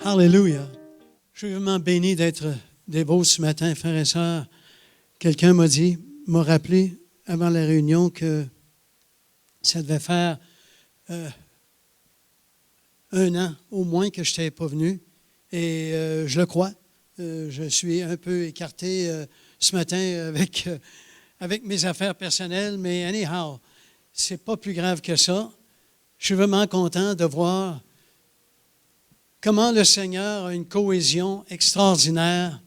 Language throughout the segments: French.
Alléluia. Je suis vraiment béni d'être debout ce matin, frères et sœurs. Quelqu'un m'a rappelé avant la réunion que ça devait faire 1 an au moins que je n'étais pas venu. Et je le crois. Je suis un peu écarté ce matin avec mes affaires personnelles, mais anyhow, c'est pas plus grave que ça. Je suis vraiment content de voir comment le Seigneur a une cohésion extraordinaire.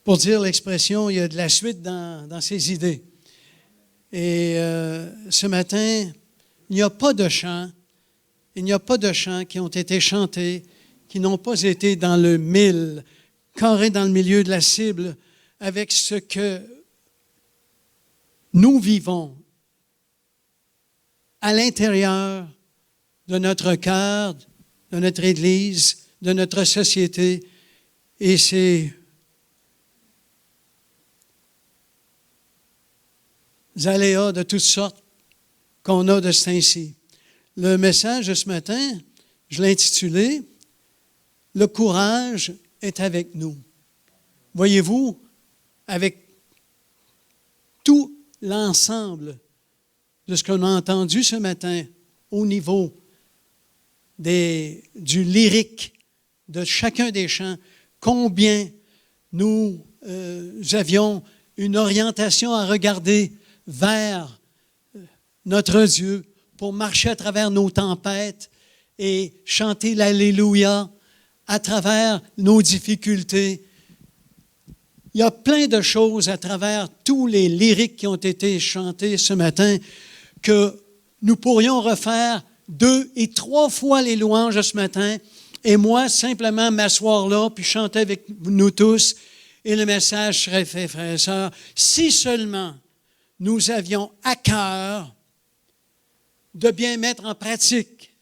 Pour dire l'expression, il y a de la suite dans ses idées. Et ce matin, il n'y a pas de chants qui ont été chantés, qui n'ont pas été dans le mille, carré dans le milieu de la cible, avec ce que nous vivons à l'intérieur de notre cœur, de notre Église, de notre société. Et c'est aléas de toutes sortes qu'on a de ce temps-ci. Le message de ce matin, je l'ai intitulé « Le courage est avec nous ». Voyez-vous, avec tout l'ensemble de ce qu'on a entendu ce matin au niveau du lyrique de chacun des chants, combien nous avions une orientation à regarder vers notre Dieu pour marcher à travers nos tempêtes et chanter l'Alléluia à travers nos difficultés. Il y a plein de choses à travers tous les lyriques qui ont été chantés ce matin que nous pourrions refaire 2 et 3 fois les louanges de ce matin et moi, simplement m'asseoir là puis chanter avec nous tous et le message serait fait, frères et sœurs. Si seulement nous avions à cœur de bien mettre en pratique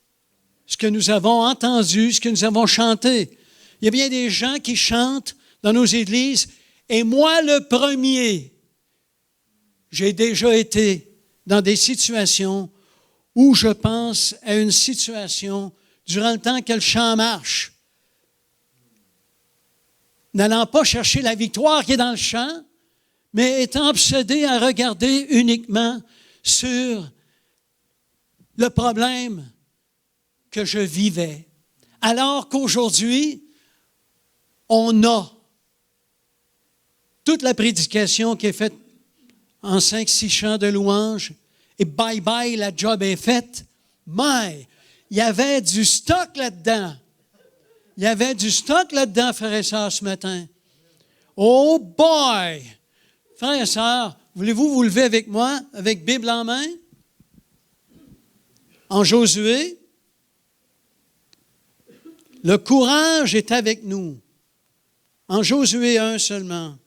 ce que nous avons entendu, ce que nous avons chanté. Il y a bien des gens qui chantent dans nos églises et moi le premier, j'ai déjà été dans des situations où je pense à une situation durant le temps que le chant marche, n'allant pas chercher la victoire qui est dans le chant, mais étant obsédé à regarder uniquement sur le problème que je vivais. Alors qu'aujourd'hui, on a toute la prédication qui est faite en 5-6 chants de louanges, et bye-bye, la job est faite. Mais il y avait du stock là-dedans. Il y avait du stock là-dedans, frères et sœurs, ce matin. Oh boy! Frères et sœurs, voulez-vous vous lever avec moi, avec Bible en main? En Josué, le courage est avec nous. En Josué 1 seulement.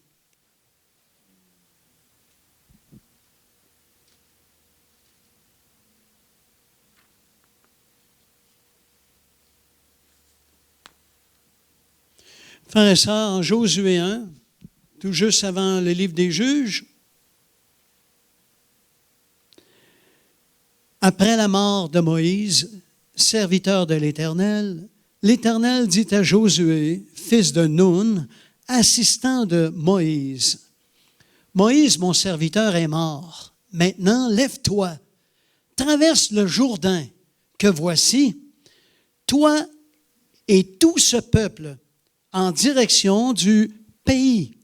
Frères et sœurs, en Josué 1, tout juste avant le livre des Juges, après la mort de Moïse, serviteur de l'Éternel, l'Éternel dit à Josué, fils de Nun, assistant de Moïse, « Moïse, mon serviteur, est mort. Maintenant, lève-toi, traverse le Jourdain, que voici, toi et tout ce peuple, en direction du pays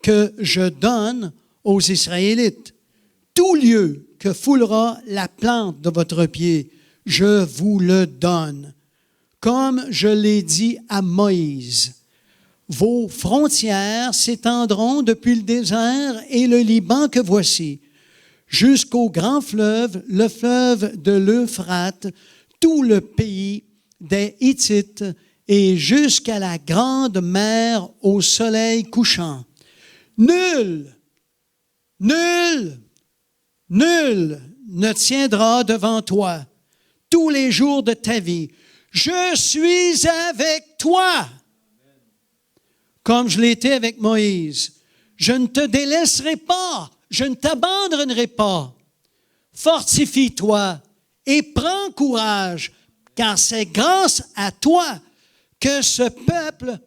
que je donne aux Israélites. Tout lieu que foulera la plante de votre pied, je vous le donne. Comme je l'ai dit à Moïse, vos frontières s'étendront depuis le désert et le Liban que voici, jusqu'au grand fleuve, le fleuve de l'Euphrate, tout le pays des Hittites et jusqu'à la grande mer au soleil couchant. Nul Nul ne tiendra devant toi tous les jours de ta vie. Je suis avec toi, comme je l'étais avec Moïse. Je ne te délaisserai pas, je ne t'abandonnerai pas. Fortifie-toi et prends courage, car c'est grâce à toi que ce peuple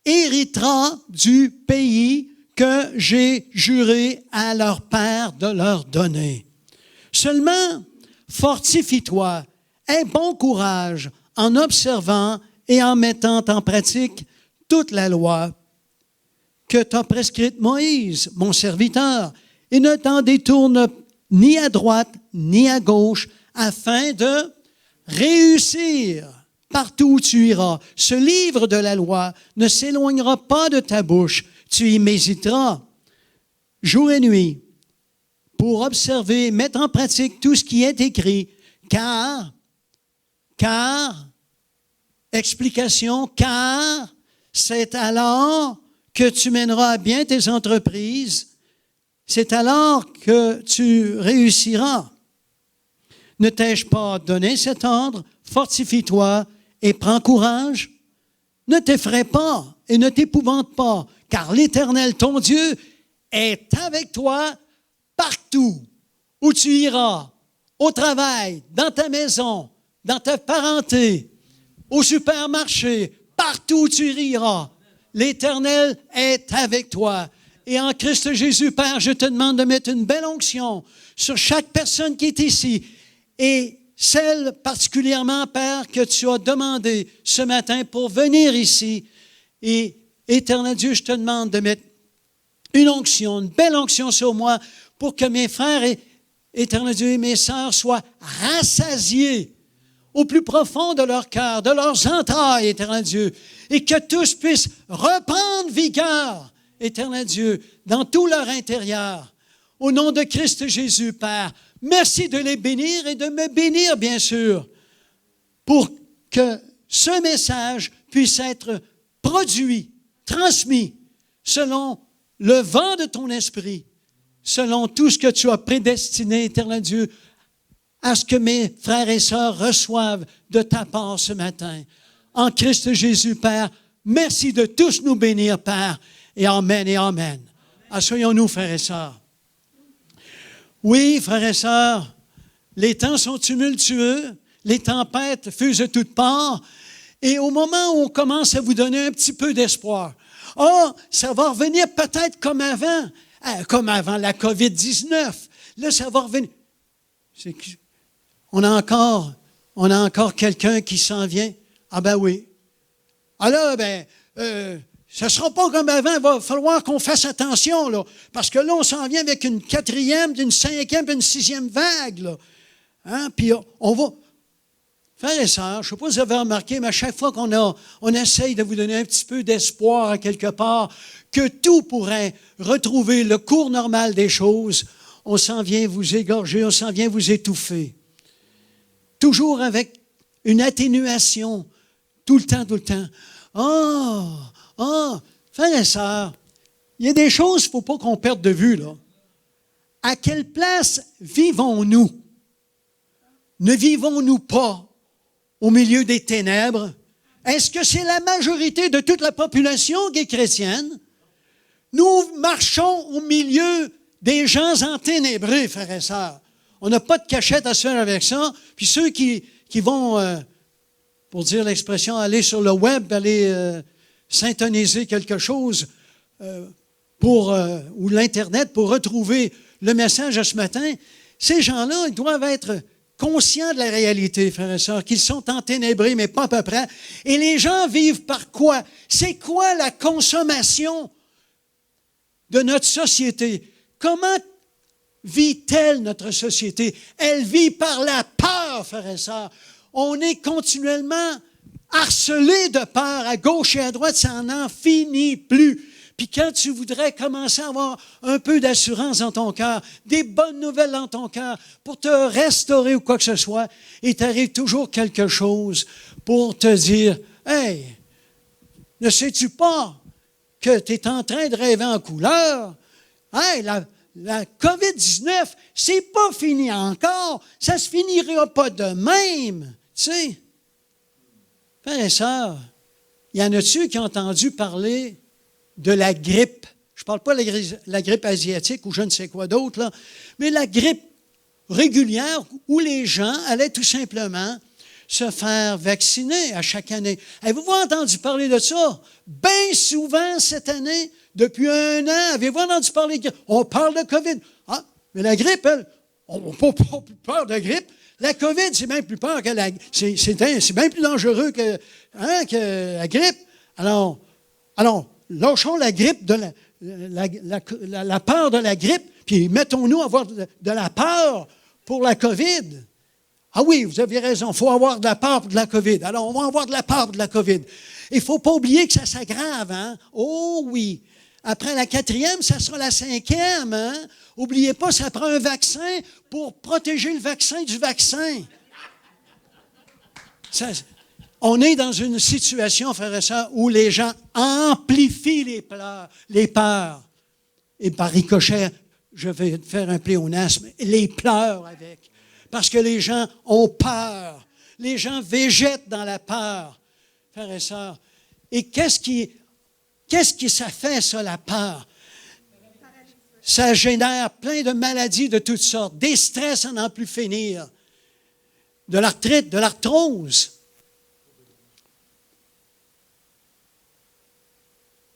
héritera du pays que j'ai juré à leur père de leur donner. Seulement, fortifie-toi, aie bon courage en observant et en mettant en pratique toute la loi que t'a prescrite Moïse, mon serviteur, et ne t'en détourne ni à droite ni à gauche, afin de réussir partout où tu iras. Ce livre de la loi ne s'éloignera pas de ta bouche. Tu y méditeras jour et nuit pour observer, mettre en pratique tout ce qui est écrit, car, explication, car c'est alors que tu mèneras à bien tes entreprises, c'est alors que tu réussiras. Ne t'ai-je pas donné cet ordre? Fortifie-toi et prends courage. Ne t'effraie pas et ne t'épouvante pas, car l'Éternel, ton Dieu, est avec toi partout où tu iras, au travail, dans ta maison, dans ta parenté, au supermarché, partout où tu iras. L'Éternel est avec toi. Et en Christ Jésus, Père, je te demande de mettre une belle onction sur chaque personne qui est ici et celle particulièrement, Père, que tu as demandé ce matin pour venir ici. Et Éternel Dieu, je te demande de mettre une onction, une belle onction sur moi pour que mes frères et Éternel Dieu et mes sœurs soient rassasiés au plus profond de leur cœur, de leurs entrailles, Éternel Dieu, et que tous puissent reprendre vigueur, Éternel Dieu, dans tout leur intérieur. Au nom de Christ Jésus, Père, merci de les bénir et de me bénir, bien sûr, pour que ce message puisse être produit, transmis, selon le vent de ton esprit, selon tout ce que tu as prédestiné, Éternel Dieu, à ce que mes frères et sœurs reçoivent de ta part ce matin. En Christ Jésus, Père, merci de tous nous bénir, Père, et Amen et Amen. Asseyons-nous, frères et sœurs. Oui, frères et sœurs, les temps sont tumultueux, les tempêtes fusent de toutes parts, et au moment où on commence à vous donner un petit peu d'espoir, ça va revenir peut-être comme avant la COVID-19. Là, ça va revenir. On a encore quelqu'un qui s'en vient. Ah ben oui. Alors, ça ne sera pas comme avant, il va falloir qu'on fasse attention, là, parce que là, on s'en vient avec une 4e, une 5e, une 6e vague. Là. Hein? Puis on va... Frères et sœurs, je ne sais pas si vous avez remarqué, mais à chaque fois qu'on essaye de vous donner un petit peu d'espoir à quelque part, que tout pourrait retrouver le cours normal des choses, on s'en vient vous égorger, on s'en vient vous étouffer. Toujours avec une atténuation, tout le temps. Frères et sœurs, il y a des choses qu'il ne faut pas qu'on perde de vue, là. À quelle place vivons-nous? Ne vivons-nous pas au milieu des ténèbres? Est-ce que c'est la majorité de toute la population qui est chrétienne? Nous marchons au milieu des gens enténébrés, frères et sœurs. On n'a pas de cachette à se faire avec ça. Puis ceux qui vont, pour dire l'expression, aller sur le web, aller syntoniser quelque chose ou l'Internet pour retrouver le message de ce matin, ces gens-là, ils doivent être conscients de la réalité, frères et sœurs, qu'ils sont enténébrés, mais pas à peu près. Et les gens vivent par quoi? C'est quoi la consommation de notre société? Comment vit-elle notre société? Elle vit par la peur, frères et sœurs. On est continuellement harcelé de peur à gauche et à droite, ça n'en finit plus. Puis quand tu voudrais commencer à avoir un peu d'assurance dans ton cœur, des bonnes nouvelles dans ton cœur, pour te restaurer ou quoi que ce soit, il t'arrive toujours quelque chose pour te dire, « Hey, ne sais-tu pas que tu es en train de rêver en couleur? Hey, la COVID-19, c'est pas fini encore. Ça se finira pas de même. Tu sais, frères et sœurs, il y en a-tu qui ont entendu parler de la grippe? Je ne parle pas de la grippe asiatique ou je ne sais quoi d'autre, là, mais la grippe régulière où les gens allaient tout simplement se faire vacciner à chaque année. Avez-vous entendu parler de ça? Bien souvent cette année, depuis 1 an, avez-vous entendu parler de... On parle de COVID. Ah, mais la grippe, elle, on n'a pas plus peur de grippe. La COVID, c'est bien plus peur que la... C'est bien plus dangereux que la grippe. Alors, lâchons la grippe, la peur de la grippe, puis mettons-nous à avoir de la peur pour la COVID. Ah oui, vous avez raison, il faut avoir de la peur pour de la COVID. Alors, on va avoir de la peur pour de la COVID. Il ne faut pas oublier que ça s'aggrave, hein? Oh oui. Après la 4e, ça sera la 5e, hein? N'oubliez pas, ça prend un vaccin pour protéger le vaccin du vaccin. On est dans une situation, frères et sœurs, où les gens amplifient les peurs. Et par ricochet, je vais faire un pléonasme, les pleurs avec. Parce que les gens ont peur. Les gens végètent dans la peur, frères et sœurs. Et qu'est-ce qui ça fait, ça, la peur? Ça génère plein de maladies de toutes sortes, des stress à n'en plus finir, de l'arthrite, de l'arthrose,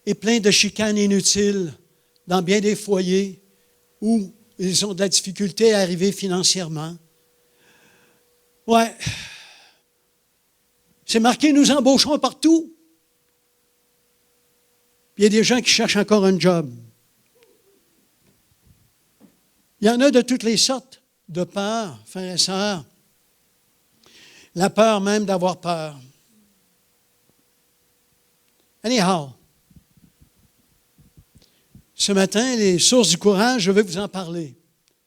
et plein de chicanes inutiles dans bien des foyers où ils ont de la difficulté à arriver financièrement. Ouais. C'est marqué, nous embauchons partout. Il y a des gens qui cherchent encore un job. Il y en a de toutes les sortes de peurs, frères et sœurs. La peur même d'avoir peur. Anyhow, ce matin, les sources du courage, je vais vous en parler.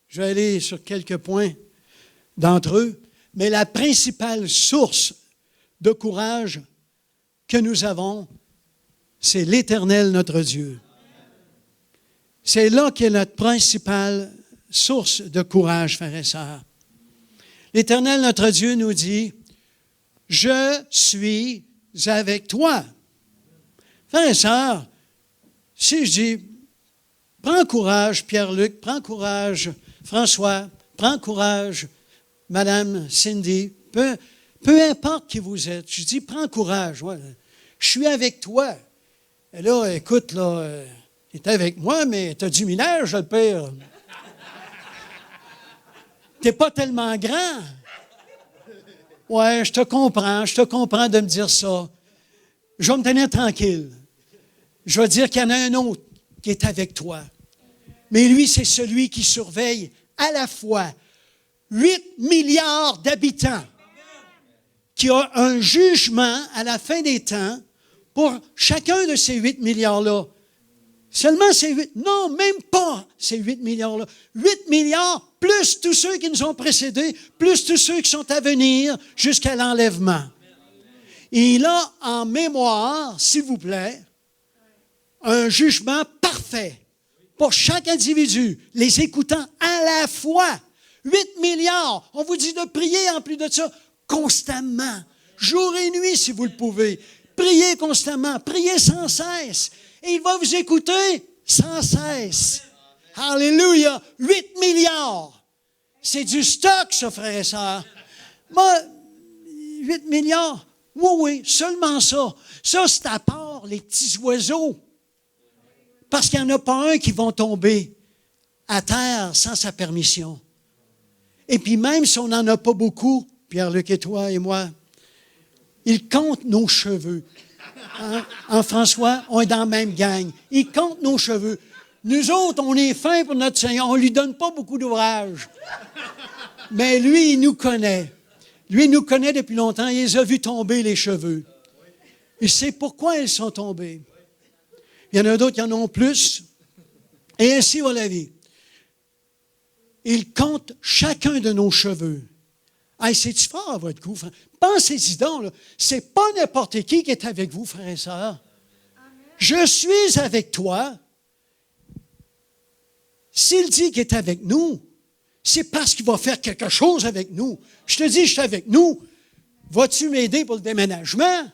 Je vais aller sur quelques points d'entre eux. Mais la principale source de courage que nous avons, c'est l'Éternel, notre Dieu. C'est là qu'est notre principale source de courage, frères et sœurs. L'Éternel, notre Dieu, nous dit, « Je suis avec toi. » Frères et sœurs, si je dis, « Prends courage, Pierre-Luc, prends courage, François, prends courage, Madame Cindy, peu importe qui vous êtes, je dis, prends courage, ouais, je suis avec toi. » Et là, écoute, là, tu es avec moi, mais tu as du minage, le père. Tu n'es pas tellement grand. Ouais, je te comprends de me dire ça. Je vais me tenir tranquille. Je vais dire qu'il y en a un autre qui est avec toi. Mais lui, c'est celui qui surveille à la fois 8 milliards d'habitants, qui a un jugement à la fin des temps pour chacun de ces 8 milliards-là. Seulement ces 8, non, même pas ces 8 milliards-là. 8 milliards plus tous ceux qui nous ont précédés, plus tous ceux qui sont à venir jusqu'à l'enlèvement. Et il a en mémoire, s'il vous plaît, un jugement parfait pour chaque individu, les écoutant à la fois. 8 milliards. On vous dit de prier en plus de ça constamment, jour et nuit si vous le pouvez. Priez constamment, priez sans cesse. Et il va vous écouter sans cesse. Alléluia. 8 milliards. C'est du stock, ça, frère et sœur. Moi, 8 milliards, oui, seulement ça. Ça, c'est à part les petits oiseaux. Parce qu'il n'y en a pas un qui va tomber à terre sans sa permission. Et puis même si on n'en a pas beaucoup, Pierre-Luc et toi et moi, il compte nos cheveux. En François, on est dans la même gang. Il compte nos cheveux. Nous autres, on est fins pour notre Seigneur. On ne lui donne pas beaucoup d'ouvrage. Mais lui, il nous connaît. Lui, il nous connaît depuis longtemps. Il les a vus tomber, les cheveux. Il sait pourquoi ils sont tombés. Il y en a d'autres qui en ont plus. Et ainsi va la vie. Il compte chacun de nos cheveux. Hey, c'est-tu fort à votre coup, frère? Pensez-y donc, là. C'est pas n'importe qui est avec vous, frères et sœurs. Je suis avec toi. s'il dit qu'il est avec nous, c'est parce qu'il va faire quelque chose avec nous. Je te dis, je suis avec nous. Vas-tu m'aider pour le déménagement?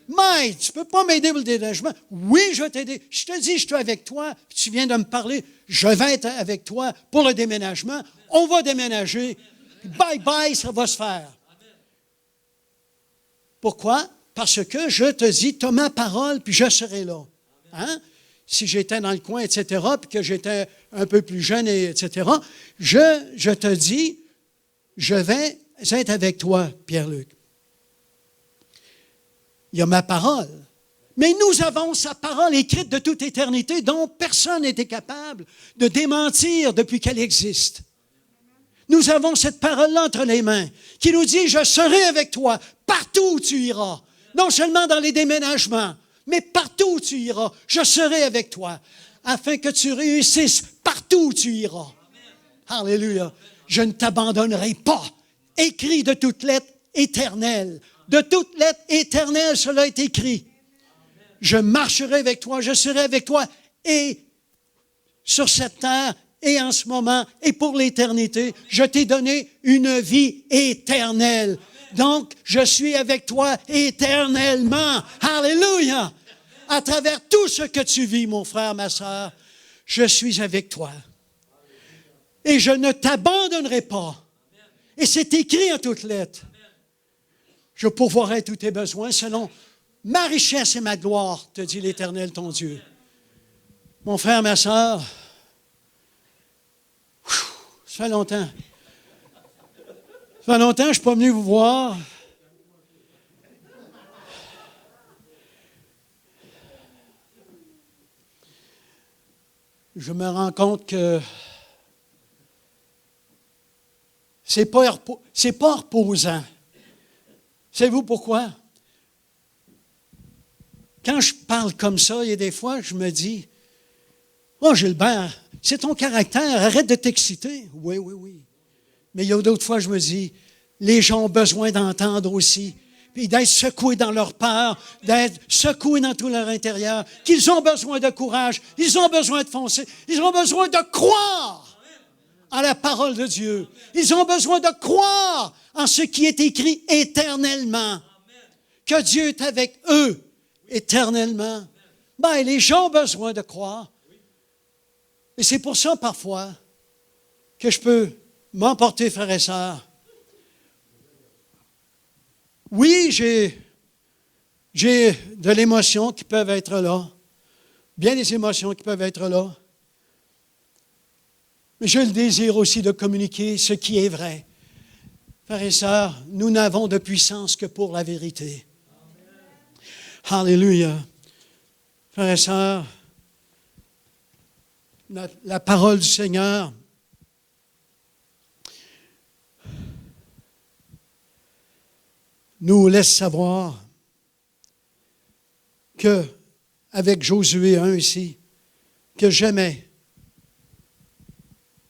Mais tu ne peux pas m'aider pour le déménagement. Oui, je vais t'aider. Je te dis, je suis avec toi. Puis tu viens de me parler. Je vais être avec toi pour le déménagement. On va déménager. Puis bye bye, ça va se faire. Pourquoi? Parce que je te dis, tu as ma parole, puis je serai là. Hein? Si j'étais dans le coin, etc., puis que j'étais un peu plus jeune, etc., je te dis, je vais être avec toi, Pierre-Luc. Il y a ma parole. Mais nous avons sa parole écrite de toute éternité dont personne n'était capable de démentir depuis qu'elle existe. Nous avons cette parole-là entre les mains qui nous dit, je serai avec toi partout où tu iras. Non seulement dans les déménagements, mais partout où tu iras, je serai avec toi afin que tu réussisses partout où tu iras. Alléluia. Je ne t'abandonnerai pas. Écrit de toutes lettres éternelles. De toutes lettres éternelles, cela est écrit. Je marcherai avec toi, je serai avec toi et sur cette terre et en ce moment et pour l'éternité, je t'ai donné une vie éternelle. Donc, je suis avec toi éternellement. Alléluia! À travers tout ce que tu vis, mon frère, ma sœur, je suis avec toi. Et je ne t'abandonnerai pas. Et c'est écrit en toutes lettres. Je pourvoirai tous tes besoins selon ma richesse et ma gloire, te dit l'Éternel, ton Dieu. Mon frère, ma sœur, ça fait longtemps. Ça fait longtemps que je ne suis pas venu vous voir. Je me rends compte que c'est pas reposant. Savez-vous pourquoi? Quand je parle comme ça, il y a des fois, je me dis, « Oh, Gilbert, c'est ton caractère, arrête de t'exciter. » Oui, oui, oui. Mais il y a d'autres fois, je me dis, les gens ont besoin d'entendre aussi, puis d'être secoués dans leur peur, d'être secoués dans tout leur intérieur, qu'ils ont besoin de courage, ils ont besoin de foncer, ils ont besoin de croire en la parole de Dieu. Ils ont besoin de croire en ce qui est écrit éternellement, que Dieu est avec eux éternellement. Ben, les gens ont besoin de croire. Et c'est pour ça, parfois, que je peux m'emporter, frères et sœurs. Oui, j'ai de l'émotion qui peuvent être là, bien des émotions qui peuvent être là, mais j'ai le désir aussi de communiquer ce qui est vrai. Frères et sœurs, nous n'avons de puissance que pour la vérité. Alléluia. Frères et sœurs, la parole du Seigneur nous laisse savoir que, avec Josué 1 ici, que jamais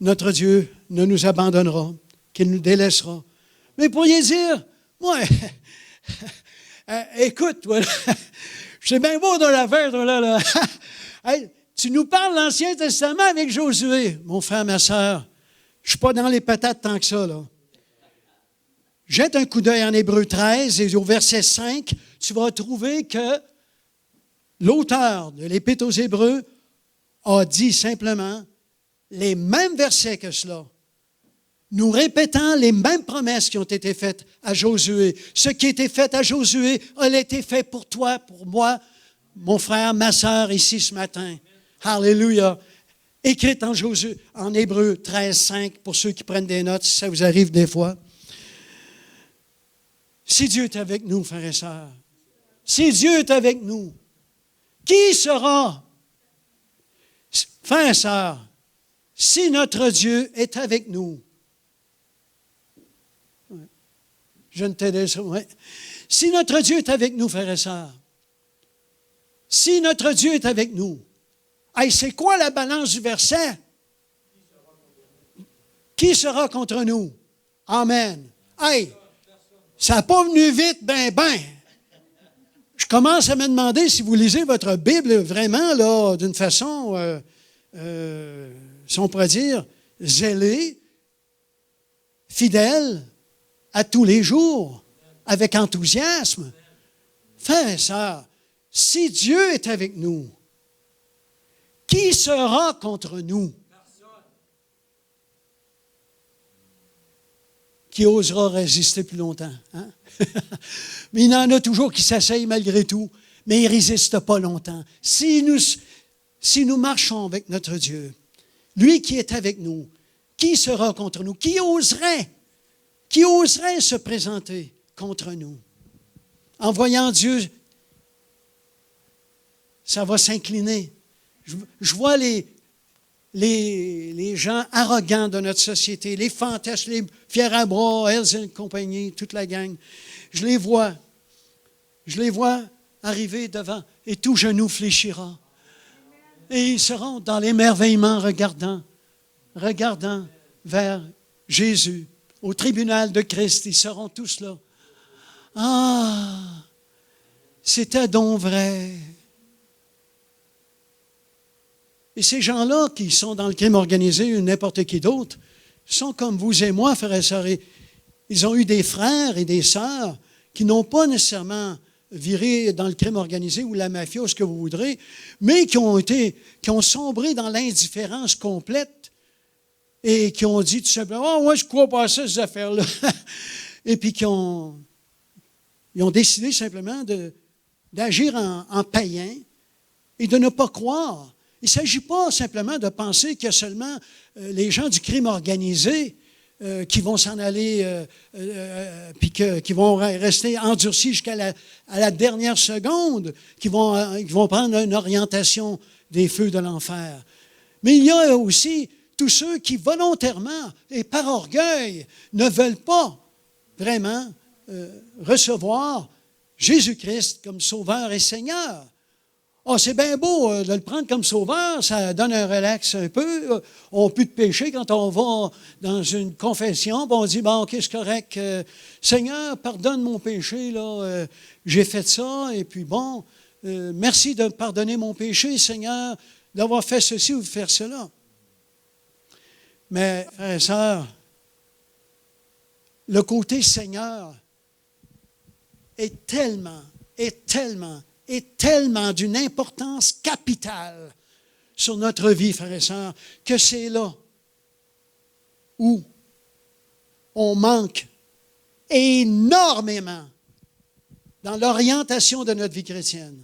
notre Dieu ne nous abandonnera, qu'il nous délaissera. Mais vous pourriez dire, moi, écoute, toi, je sais bien beau dans l'affaire, toi, là. Hey, tu nous parles de l'Ancien Testament avec Josué. Mon frère, ma sœur, je ne suis pas dans les patates tant que ça, là. Jette un coup d'œil en Hébreux 13 et au verset 5, tu vas trouver que l'auteur de l'Épître aux Hébreux a dit simplement les mêmes versets que cela, nous répétant les mêmes promesses qui ont été faites à Josué. Ce qui a été fait à Josué a été fait pour toi, pour moi, mon frère, ma sœur, ici ce matin. Alléluia. Écrite en Hébreux 13, 5, pour ceux qui prennent des notes, si ça vous arrive des fois. Si Dieu est avec nous, frères et sœurs, si Dieu est avec nous, qui sera, frères et sœurs, si notre Dieu est avec nous? Je ne t'aide ça. Ouais. Si notre Dieu est avec nous, frères et sœurs, si notre Dieu est avec nous, hey, c'est quoi la balance du verset? Qui sera contre nous? Amen. Hey, ça n'a pas venu vite, ben. Je commence à me demander si vous lisez votre Bible vraiment là d'une façon si on pourrait dire, zélé, fidèle à tous les jours, avec enthousiasme. Frères et sœurs, si Dieu est avec nous, qui sera contre nous? Qui osera résister plus longtemps? Hein? Mais il y en a toujours qui s'asseyent malgré tout, mais ils ne résistent pas longtemps. Si nous marchons avec notre Dieu, lui qui est avec nous, qui sera contre nous? Qui oserait se présenter contre nous? En voyant Dieu, ça va s'incliner. Je vois les gens arrogants de notre société, les fantasmes, les fiers à bras, Hells et compagnie, toute la gang. Je les vois arriver devant et tout genou fléchira. Et ils seront dans l'émerveillement regardant vers Jésus. Au tribunal de Christ, ils seront tous là. Ah, c'était donc vrai. Et ces gens-là qui sont dans le crime organisé ou n'importe qui d'autre, sont comme vous et moi, frères et sœurs. Ils ont eu des frères et des sœurs qui n'ont pas nécessairement viré dans le crime organisé ou la mafia ou ce que vous voudrez, mais qui ont sombré dans l'indifférence complète et qui ont dit tout simplement « Oh, moi, je ne crois pas à ça, ces affaires-là. » Et puis ils ont décidé simplement d'agir en païen et de ne pas croire. Il ne s'agit pas simplement de penser qu'il y a seulement les gens du crime organisé qui vont s'en aller puis qui vont rester endurcis jusqu'à la dernière seconde, qui vont prendre une orientation des feux de l'enfer. Mais il y a aussi tous ceux qui volontairement et par orgueil ne veulent pas vraiment recevoir Jésus-Christ comme Sauveur et Seigneur. Oh, c'est bien beau de le prendre comme sauveur, ça donne un relax un peu. On peut pécher quand on va dans une confession, puis on dit, bon, OK, c'est correct. Seigneur, pardonne mon péché, là, j'ai fait ça, et puis bon, merci de pardonner mon péché, Seigneur, d'avoir fait ceci ou de faire cela. Mais, frères et sœurs, le côté Seigneur est tellement d'une importance capitale sur notre vie, frères et sœurs, que c'est là où on manque énormément dans l'orientation de notre vie chrétienne.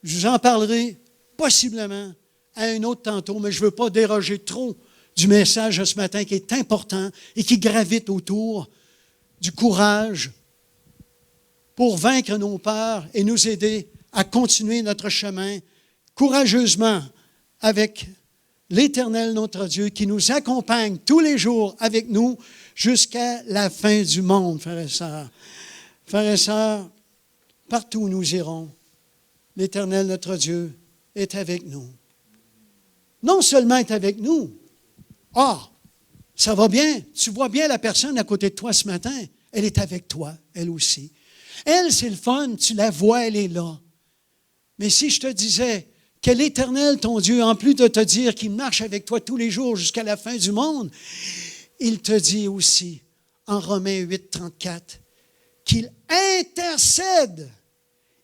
Je vous en parlerai possiblement à un autre tantôt, mais je ne veux pas déroger trop du message de ce matin qui est important et qui gravite autour du courage pour vaincre nos peurs et nous aider à continuer notre chemin courageusement avec l'Éternel, notre Dieu, qui nous accompagne tous les jours avec nous jusqu'à la fin du monde, frères et sœurs. Frères et sœurs, partout où nous irons, l'Éternel, notre Dieu, est avec nous. Non seulement est avec nous, ça va bien, tu vois bien la personne à côté de toi ce matin, elle est avec toi, elle aussi. Elle, c'est le fun, tu la vois, elle est là. Mais si je te disais que l'Éternel, ton Dieu, en plus de te dire qu'il marche avec toi tous les jours jusqu'à la fin du monde, il te dit aussi, en Romains 8, 34, qu'il intercède.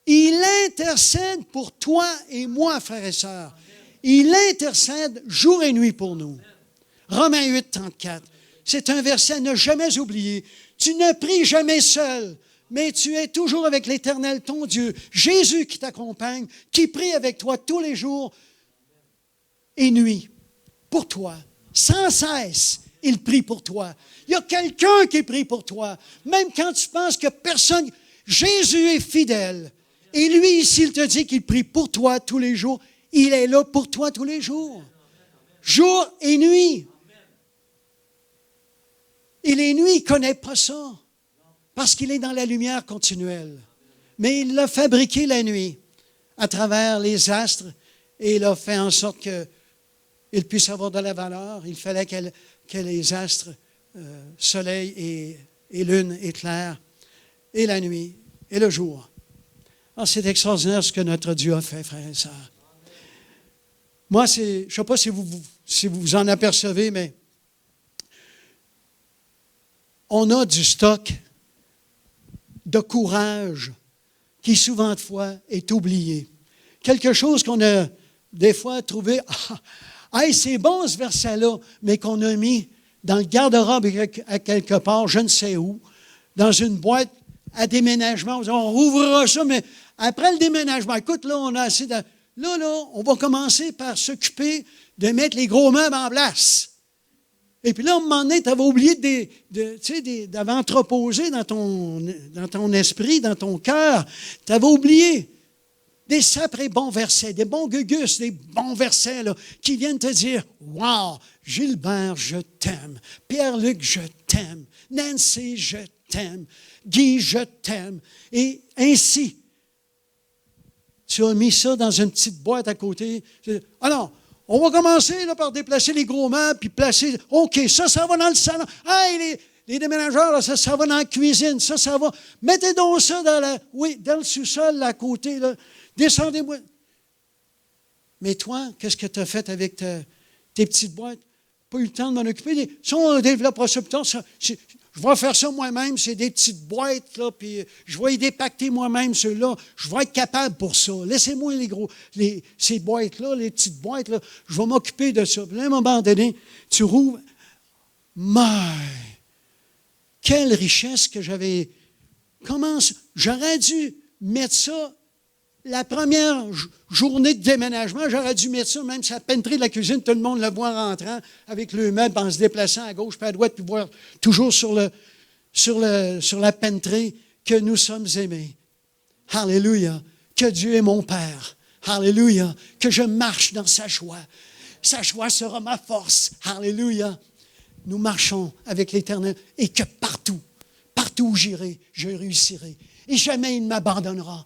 Il intercède pour toi et moi, frères et sœurs. Il intercède jour et nuit pour nous. Romains 8, 34. C'est un verset à ne jamais oublier. Tu ne pries jamais seul, mais tu es toujours avec l'Éternel, ton Dieu, Jésus qui t'accompagne, qui prie avec toi tous les jours et nuit, pour toi. Sans cesse, il prie pour toi. Il y a quelqu'un qui prie pour toi. Même quand tu penses que personne... Jésus est fidèle. Et lui, ici, il te dit qu'il prie pour toi tous les jours. Il est là pour toi tous les jours. Jour et nuit. Et les nuits, il ne connaît pas ça. Parce qu'il est dans la lumière continuelle. Mais il a fabriqué la nuit à travers les astres et il a fait en sorte qu'il puisse avoir de la valeur. Il fallait que les astres, soleil et lune éclairent, et la nuit et le jour. Alors, c'est extraordinaire ce que notre Dieu a fait, frères et sœurs. Moi, je ne sais pas si vous si vous vous en apercevez, mais on a du stock de courage qui souvent de fois est oublié. Quelque chose qu'on a des fois trouvé, hey, c'est bon ce verset-là, mais qu'on a mis dans le garde-robe à quelque part, je ne sais où, dans une boîte à déménagement. On rouvrira ça, mais après le déménagement, écoute, là, on a assez de... Là, on va commencer par s'occuper de mettre les gros meubles en place. Et puis là, à un moment donné, tu avais oublié d'avoir entreposé dans ton esprit, dans ton cœur, tu avais oublié des sacrés bons versets, des bons gugus, des bons versets là, qui viennent te dire « Wow, Gilbert, je t'aime. Pierre-Luc, je t'aime. Nancy, je t'aime. Guy, je t'aime. » Et ainsi, tu as mis ça dans une petite boîte à côté. Alors, on va commencer là, par déplacer les gros meubles, puis placer, OK, ça va dans le salon. Hey, les déménageurs, là, ça va dans la cuisine, ça va. Mettez donc ça dans le sous-sol, là, à côté, là. Descendez-moi. Mais toi, qu'est-ce que tu as fait avec tes petites boîtes? Pas eu le temps de m'en occuper. Ça, on développera ça plus tard. Je vais faire ça moi-même. C'est des petites boîtes, là, puis je vais y dépacter moi-même ceux-là. Je vais être capable pour ça. Laissez-moi ces boîtes-là, les petites boîtes, là. Je vais m'occuper de ça. Puis là, à un moment donné, tu rouvres. Quelle richesse que j'avais. J'aurais dû mettre ça. La première journée de déménagement, j'aurais dû mettre ça, même sur la penderie de la cuisine, tout le monde le voit en rentrant avec le meuble, en se déplaçant à gauche puis à droite, puis voir toujours sur la penderie que nous sommes aimés. Alléluia. Que Dieu est mon Père. Alléluia. Que je marche dans sa joie. Sa joie sera ma force. Alléluia. Nous marchons avec l'Éternel et que partout où j'irai, je réussirai. Et jamais il ne m'abandonnera.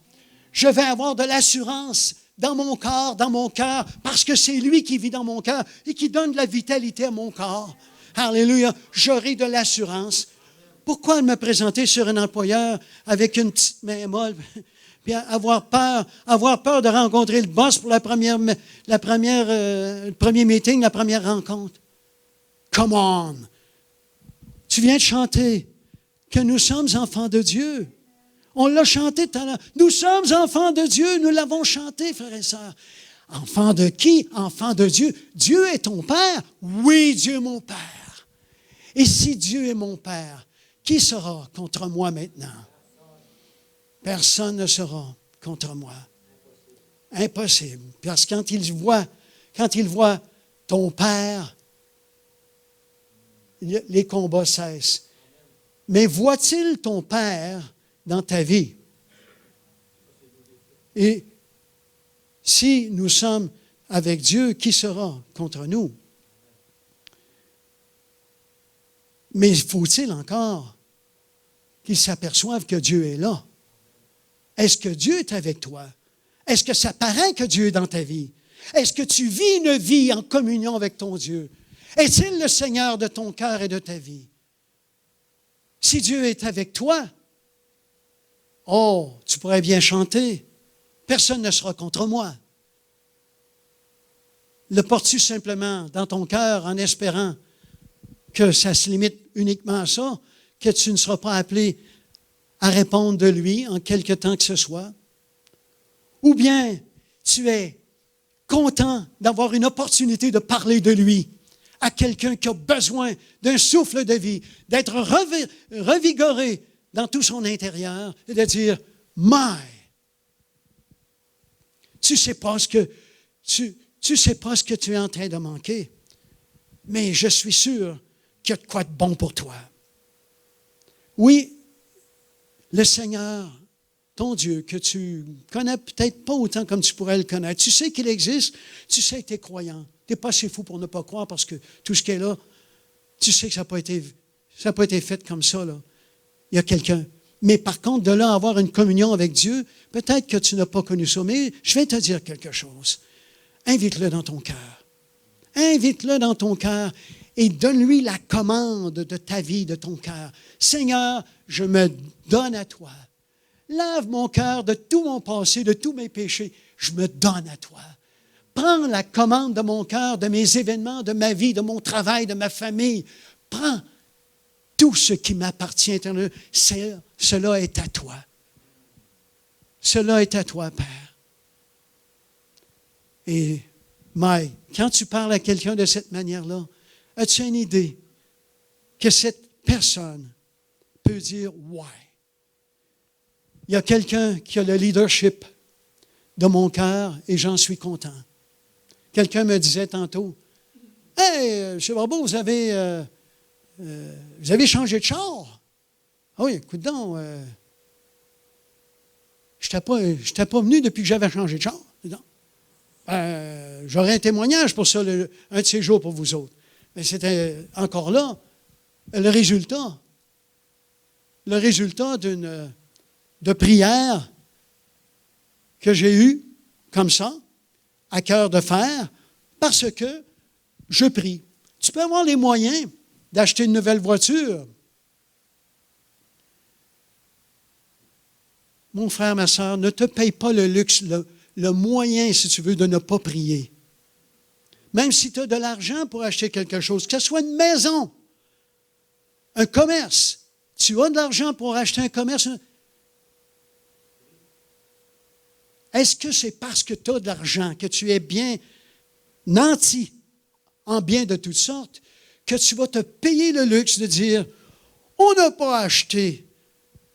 Je vais avoir de l'assurance dans mon corps, dans mon cœur, parce que c'est lui qui vit dans mon cœur et qui donne de la vitalité à mon corps. Alléluia. J'aurai de l'assurance. Pourquoi me présenter sur un employeur avec une petite main molle, puis avoir peur de rencontrer le boss pour le premier meeting, la première rencontre? Come on! Tu viens de chanter que nous sommes enfants de Dieu. On l'a chanté tout à l'heure. Nous sommes enfants de Dieu. Nous l'avons chanté, frères et sœurs. Enfants de qui? Enfants de Dieu. Dieu est ton Père? Oui, Dieu est mon Père. Et si Dieu est mon Père, qui sera contre moi maintenant? Personne ne sera contre moi. Impossible. Parce que quand il voit ton Père, les combats cessent. Mais voit-il ton Père dans ta vie? Et si nous sommes avec Dieu, qui sera contre nous? Mais faut-il encore qu'ils s'aperçoivent que Dieu est là? Est-ce que Dieu est avec toi? Est-ce que ça paraît que Dieu est dans ta vie? Est-ce que tu vis une vie en communion avec ton Dieu? Est-il le Seigneur de ton cœur et de ta vie? Si Dieu est avec toi, oh, tu pourrais bien chanter. Personne ne sera contre moi. Le portes-tu simplement dans ton cœur en espérant que ça se limite uniquement à ça, que tu ne seras pas appelé à répondre de lui en quelque temps que ce soit? Ou bien tu es content d'avoir une opportunité de parler de lui à quelqu'un qui a besoin d'un souffle de vie, d'être revigoré dans tout son intérieur et de dire « My ». Tu sais pas ce que tu es en train de manquer, mais je suis sûr qu'il y a de quoi de bon pour toi. Oui, le Seigneur, ton Dieu, que tu connais peut-être pas autant comme tu pourrais le connaître. Tu sais qu'il existe, tu sais que tu es croyant. Tu n'es pas assez fou pour ne pas croire parce que tout ce qui est là, tu sais que ça n'a pas été fait comme ça, là. Il y a quelqu'un. Mais par contre, de là avoir une communion avec Dieu, peut-être que tu n'as pas connu ça, mais je vais te dire quelque chose. Invite-le dans ton cœur. Invite-le dans ton cœur et donne-lui la commande de ta vie, de ton cœur. Seigneur, je me donne à toi. Lave mon cœur de tout mon passé, de tous mes péchés. Je me donne à toi. Prends la commande de mon cœur, de mes événements, de ma vie, de mon travail, de ma famille. Prends tout ce qui m'appartient éternellement. Cela est à toi. Cela est à toi, Père. Et Mike, quand tu parles à quelqu'un de cette manière-là, as-tu une idée que cette personne peut dire « Ouais ». Il y a quelqu'un qui a le leadership de mon cœur et j'en suis content. Quelqu'un me disait tantôt, « Hey, M. Barbeau, vous avez changé de char. » Ah oui, écoute donc, je n'étais pas venu depuis que j'avais changé de char. J'aurais un témoignage pour ça, un de ces jours pour vous autres. Mais c'était encore là le résultat de prière que j'ai eue comme ça, à cœur de faire, parce que je prie. Tu peux avoir les moyens d'acheter une nouvelle voiture. Mon frère, ma soeur, ne te paye pas le luxe, le moyen, si tu veux, de ne pas prier. Même si tu as de l'argent pour acheter quelque chose, que ce soit une maison, un commerce, tu as de l'argent pour acheter un commerce. Est-ce que c'est parce que tu as de l'argent, que tu es bien nanti en bien de toutes sortes, que tu vas te payer le luxe de dire, on n'a pas acheté,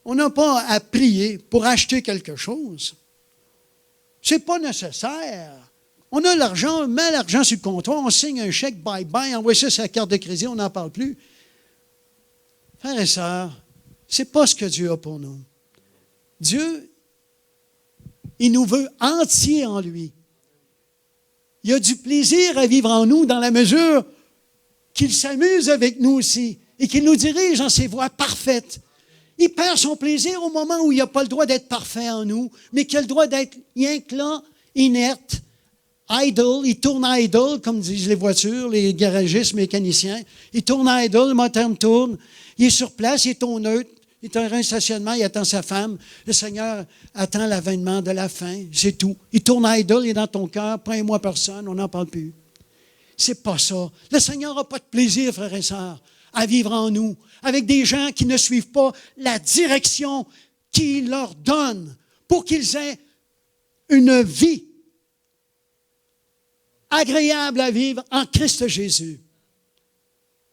on n'a pas à prier pour acheter quelque chose. Ce n'est pas nécessaire. On a l'argent, on met l'argent sur le comptoir, on signe un chèque, bye-bye, envoie ça sur la carte de crédit, on n'en parle plus. Frères et sœurs, ce n'est pas ce que Dieu a pour nous. Dieu, il nous veut entiers en lui. Il y a du plaisir à vivre en nous dans la mesure qu'il s'amuse avec nous aussi et qu'il nous dirige dans ses voies parfaites. Il perd son plaisir au moment où il n'a pas le droit d'être parfait en nous, mais qu'il a le droit d'être rien que là, inerte, idle. Il tourne idle, comme disent les voitures, les garagistes, mécaniciens. Il tourne idle, le moteur tourne. Il est sur place, il est au neutre. Il est en un stationnement, il attend sa femme. Le Seigneur attend l'avènement de la fin, c'est tout. Il tourne idle, il est dans ton cœur, prends-moi personne, on n'en parle plus. C'est pas ça. Le Seigneur n'a pas de plaisir, frères et sœurs, à vivre en nous, avec des gens qui ne suivent pas la direction qu'il leur donne pour qu'ils aient une vie agréable à vivre en Christ Jésus.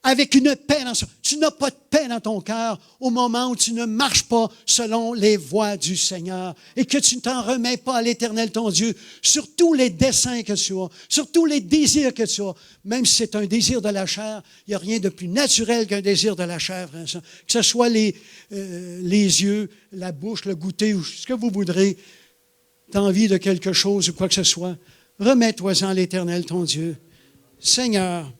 Avec une paix dans ça. Tu n'as pas de paix dans ton cœur au moment où tu ne marches pas selon les voies du Seigneur et que tu ne t'en remets pas à l'Éternel ton Dieu sur tous les desseins que tu as, sur tous les désirs que tu as. Même si c'est un désir de la chair, il n'y a rien de plus naturel qu'un désir de la chair, frère. Que ce soit les yeux, la bouche, le goûter ou ce que vous voudrez, tu as envie de quelque chose ou quoi que ce soit, remets-toi-en à l'Éternel ton Dieu. Seigneur,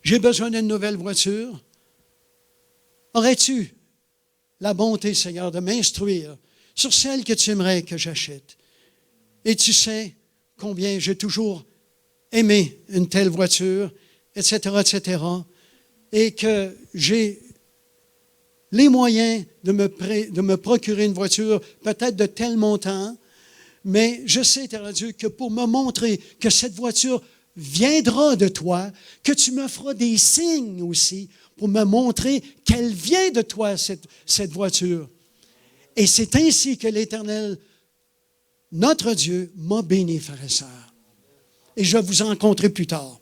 j'ai besoin d'une nouvelle voiture. Aurais-tu la bonté, Seigneur, de m'instruire sur celle que tu aimerais que j'achète? Et tu sais combien j'ai toujours aimé une telle voiture, etc., etc., et que j'ai les moyens de me procurer une voiture, peut-être de tel montant, mais je sais, Éternel Dieu, que pour me montrer que cette voiture viendra de toi, que tu me feras des signes aussi pour me montrer qu'elle vient de toi, cette voiture. Et c'est ainsi que l'Éternel, notre Dieu, m'a béni, frères et sœurs. Et je vais vous en rencontrer plus tard.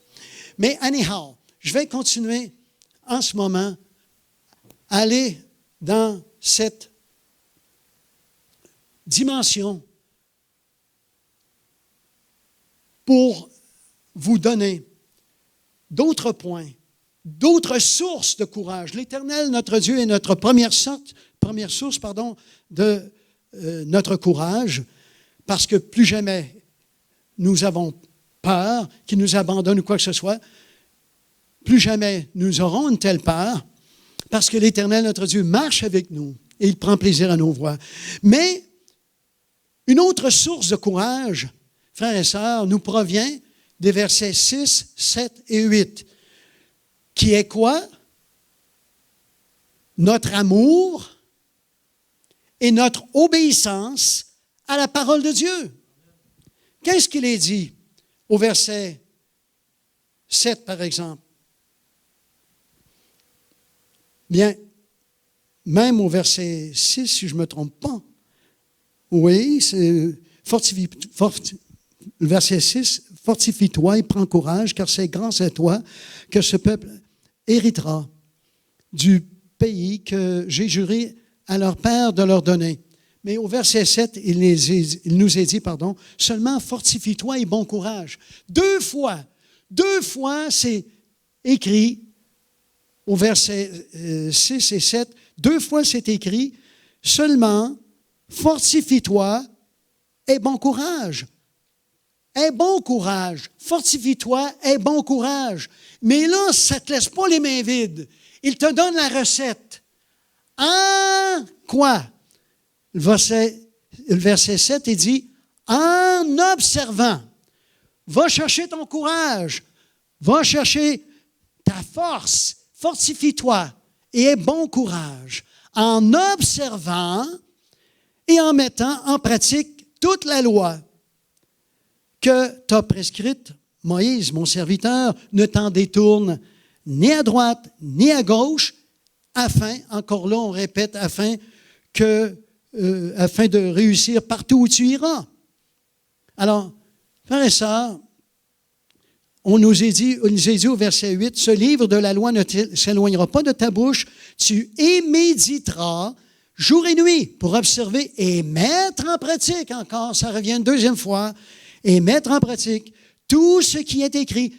Mais anyhow, je vais continuer en ce moment à aller dans cette dimension pour vous donner d'autres points, d'autres sources de courage. L'Éternel, notre Dieu, est notre première source de notre courage, parce que plus jamais nous avons peur qu'il nous abandonne ou quoi que ce soit, plus jamais nous aurons une telle peur, parce que l'Éternel, notre Dieu, marche avec nous et il prend plaisir à nos voies. Mais une autre source de courage, frères et sœurs, nous provient des versets 6, 7 et 8, qui est quoi? Notre amour et notre obéissance à la parole de Dieu. Qu'est-ce qu'il est dit? au verset 7, par exemple. Bien, même au verset 6, si je ne me trompe pas, oui, c'est le verset 6, « Fortifie-toi et prends courage, car c'est grâce à toi que ce peuple héritera du pays que j'ai juré à leur père de leur donner. » Mais au verset 7, il nous est dit, seulement fortifie-toi et bon courage. Deux fois, c'est écrit au verset 6 et 7, deux fois c'est écrit, seulement fortifie-toi et bon courage. Aie bon courage. Fortifie-toi, aie bon courage. Mais là, ça ne te laisse pas les mains vides. Il te donne la recette. En quoi? Le verset 7, il dit, en observant. Va chercher ton courage. Va chercher ta force. Fortifie-toi et aie bon courage. En observant et en mettant en pratique toute la loi que tu as prescrite, Moïse, mon serviteur, ne t'en détourne ni à droite ni à gauche, afin, encore là on répète, afin de réussir partout où tu iras. Alors, frères et sœurs, on nous a dit au verset 8, « Ce livre de la loi ne s'éloignera pas de ta bouche, tu y méditeras jour et nuit pour observer et mettre en pratique, encore, ça revient une deuxième fois, et mettre en pratique tout ce qui est écrit. »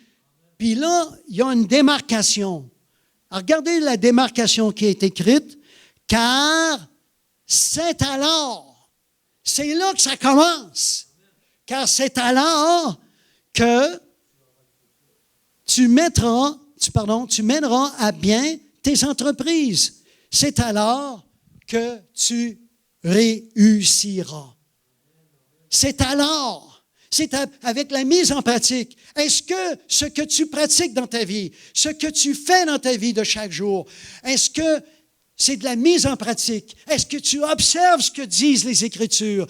Puis là, il y a une démarcation. Alors, regardez la démarcation qui est écrite, « Car c'est alors », c'est là que ça commence, « Car c'est alors que tu mèneras à bien tes entreprises. C'est alors que tu réussiras. » C'est alors. C'est avec la mise en pratique. Est-ce que ce que tu pratiques dans ta vie, ce que tu fais dans ta vie de chaque jour, est-ce que c'est de la mise en pratique? Est-ce que tu observes ce que disent les Écritures?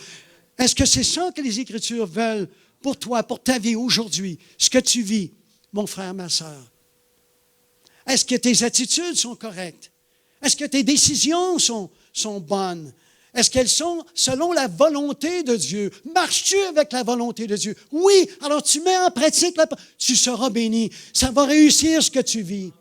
Est-ce que c'est ça que les Écritures veulent pour toi, pour ta vie aujourd'hui, ce que tu vis, mon frère, ma sœur? Est-ce que tes attitudes sont correctes? Est-ce que tes décisions sont bonnes? Est-ce qu'elles sont selon la volonté de Dieu? Marches-tu avec la volonté de Dieu? Oui, alors tu mets en pratique, tu seras béni. Ça va réussir ce que tu vis.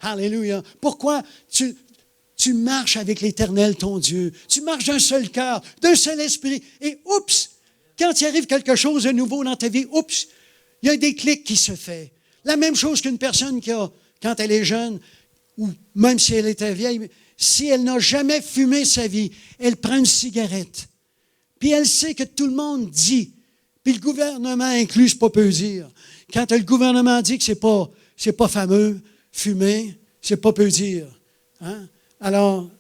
Alléluia. Pourquoi? Tu marches avec l'Éternel, ton Dieu. Tu marches d'un seul cœur, d'un seul esprit. Et oups, quand il arrive quelque chose de nouveau dans ta vie, oups, il y a un déclic qui se fait. La même chose qu'une personne qui a, quand elle est jeune, ou même si elle était vieille, si elle n'a jamais fumé sa vie, elle prend une cigarette. Puis elle sait que tout le monde dit, puis le gouvernement inclus, c'est pas peu dire. Quand le gouvernement dit que c'est pas fameux, fumer, c'est pas peu dire. Hein? Alors,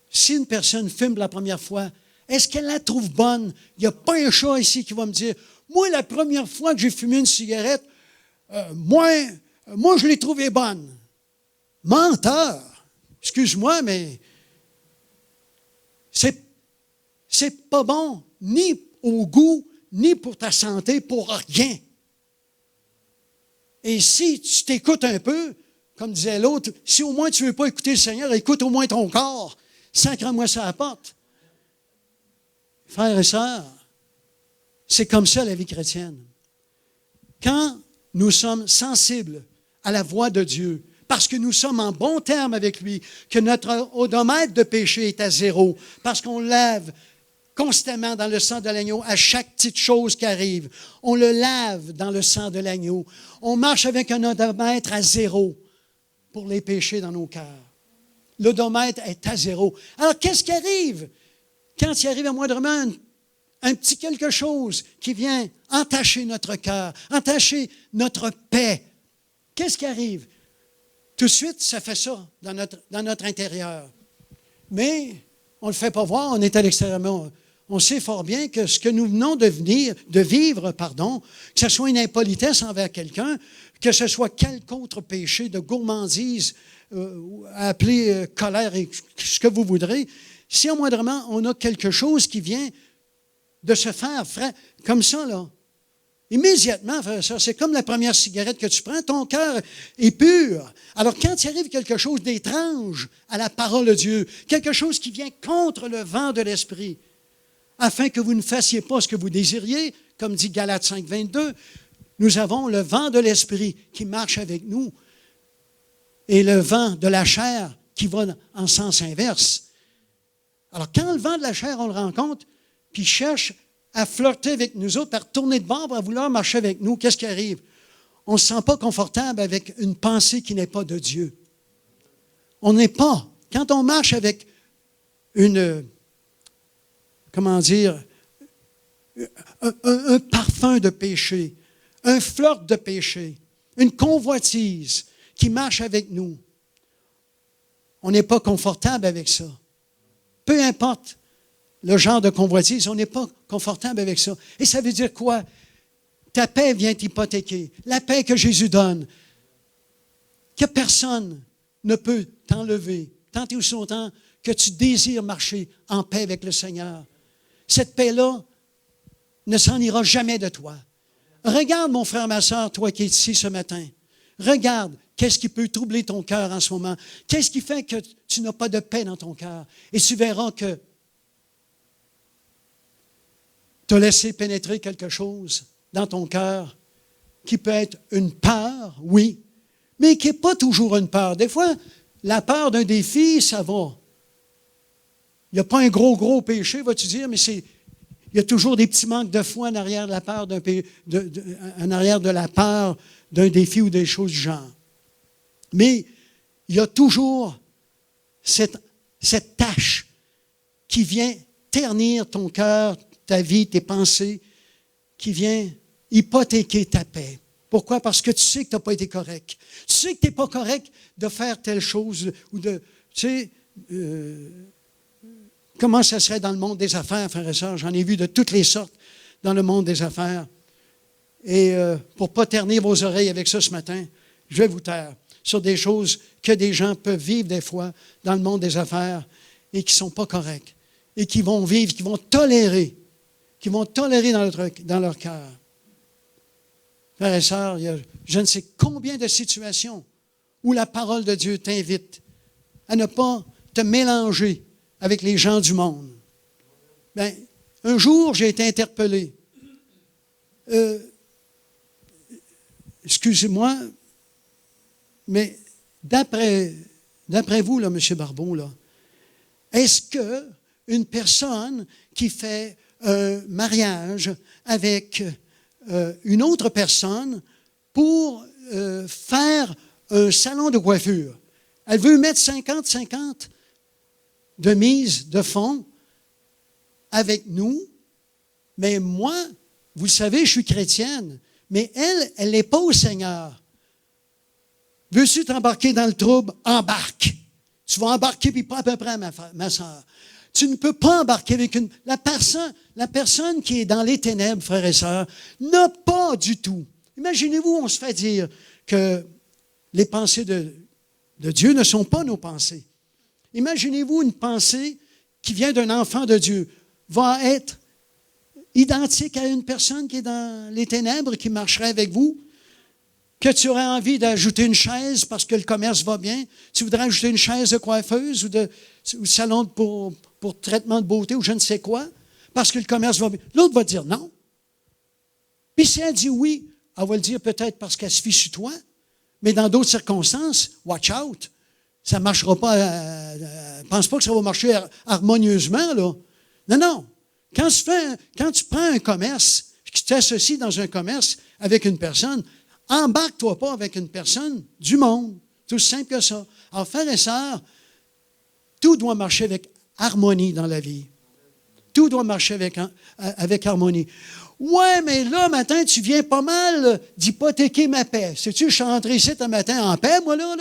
si une personne fume la première fois, est-ce qu'elle la trouve bonne? Il n'y a pas un chat ici qui va me dire, moi, la première fois que j'ai fumé une cigarette, moi, je l'ai trouvée bonne. Menteur! Excuse-moi, mais c'est pas bon, ni au goût, ni pour ta santé, pour rien. Et si tu t'écoutes un peu, comme disait l'autre, si au moins tu ne veux pas écouter le Seigneur, écoute au moins ton corps. Sacre-moi ça à la porte. Frères et sœurs, c'est comme ça la vie chrétienne. Quand nous sommes sensibles à la voix de Dieu, parce que nous sommes en bon terme avec lui, que notre odomètre de péché est à zéro, parce qu'on lave constamment dans le sang de l'agneau à chaque petite chose qui arrive. On le lave dans le sang de l'agneau. On marche avec un odomètre à zéro pour les péchés dans nos cœurs. L'odomètre est à zéro. Alors, qu'est-ce qui arrive? Quand il arrive à moindrement un petit quelque chose qui vient entacher notre cœur, entacher notre paix, qu'est-ce qui arrive? Tout de suite, ça fait ça dans notre intérieur. Mais on ne le fait pas voir, on est à l'extérieur. On sait fort bien que ce que nous venons de vivre, que ce soit une impolitesse envers quelqu'un, que ce soit quelque autre péché de gourmandise, appelé colère et ce que vous voudrez, si au moindrement on a quelque chose qui vient de se faire, comme ça, là, Immédiatement, frère et sœur, c'est comme la première cigarette que tu prends, ton cœur est pur. Alors, quand il arrive quelque chose d'étrange à la parole de Dieu, quelque chose qui vient contre le vent de l'Esprit, afin que vous ne fassiez pas ce que vous désiriez, comme dit Galates 5, 22, nous avons le vent de l'Esprit qui marche avec nous et le vent de la chair qui va en sens inverse. Alors, quand le vent de la chair, on le rencontre, puis il cherche à flirter avec nous autres, à retourner de bord, à vouloir marcher avec nous, qu'est-ce qui arrive? On ne se sent pas confortable avec une pensée qui n'est pas de Dieu. On n'est pas. Quand on marche avec un parfum de péché, un flirt de péché, une convoitise qui marche avec nous, on n'est pas confortable avec ça. Peu importe le genre de convoitise, on n'est pas confortable avec ça. Et ça veut dire quoi? Ta paix vient t'hypothéquer. La paix que Jésus donne, que personne ne peut t'enlever, tant et aussi longtemps que tu désires marcher en paix avec le Seigneur. Cette paix-là ne s'en ira jamais de toi. Regarde, mon frère, ma soeur, toi qui es ici ce matin. Regarde, qu'est-ce qui peut troubler ton cœur en ce moment? Qu'est-ce qui fait que tu n'as pas de paix dans ton cœur? Et tu verras que tu as laissé pénétrer quelque chose dans ton cœur qui peut être une peur, oui, mais qui n'est pas toujours une peur. Des fois, la peur d'un défi, ça va. Il n'y a pas un gros péché, vas-tu dire, mais il y a toujours des petits manques de foi en arrière de la peur en arrière de la peur d'un défi ou des choses du genre. Mais il y a toujours cette tâche qui vient ternir ton cœur, ta vie, tes pensées, qui vient hypothéquer ta paix. Pourquoi? Parce que tu sais que tu n'as pas été correct. Tu sais que tu n'es pas correct de faire telle chose ou de, tu sais, comment ça serait dans le monde des affaires, frères et sœurs? J'en ai vu de toutes les sortes dans le monde des affaires. Et pour ne pas ternir vos oreilles avec ça ce matin, je vais vous taire sur des choses que des gens peuvent vivre des fois dans le monde des affaires et qui ne sont pas corrects et qui vont vivre, qui vont tolérer dans leur cœur. Frères et sœurs, il y a je ne sais combien de situations où la parole de Dieu t'invite à ne pas te mélanger avec les gens du monde. Bien, un jour, j'ai été interpellé. Excusez-moi, mais d'après vous, là, M. Barbeau, là, est-ce qu'une personne qui fait un mariage avec une autre personne pour faire un salon de coiffure, elle veut mettre 50-50 de mise de fonds avec nous, mais moi, vous le savez, je suis chrétienne, mais elle n'est pas au Seigneur. Veux-tu t'embarquer dans le trouble? Embarque. Tu vas embarquer, puis pas à peu près, ma soeur. Tu ne peux pas embarquer avec la personne qui est dans les ténèbres, frères et sœurs, n'a pas du tout. Imaginez-vous, on se fait dire que les pensées de Dieu ne sont pas nos pensées. Imaginez-vous une pensée qui vient d'un enfant de Dieu va être identique à une personne qui est dans les ténèbres, qui marcherait avec vous, que tu aurais envie d'ajouter une chaise parce que le commerce va bien. Tu voudrais ajouter une chaise de coiffeuse ou salon pour traitement de beauté ou je ne sais quoi, parce que le commerce va bien. L'autre va dire non. Puis si elle dit oui, elle va le dire peut-être parce qu'elle se fie sur toi, mais dans d'autres circonstances, watch out. Ça ne marchera pas. Pense pas que ça va marcher harmonieusement, là. Non. Quand tu prends un commerce, que tu t'associes dans un commerce avec une personne, embarque-toi pas avec une personne du monde. C'est aussi simple que ça. Alors, frères et sœurs, tout doit marcher avec harmonie dans la vie. Tout doit marcher avec harmonie. Ouais, mais là, matin, tu viens pas mal d'hypothéquer ma paix. Sais-tu, je suis rentré ici un matin en paix, moi, là.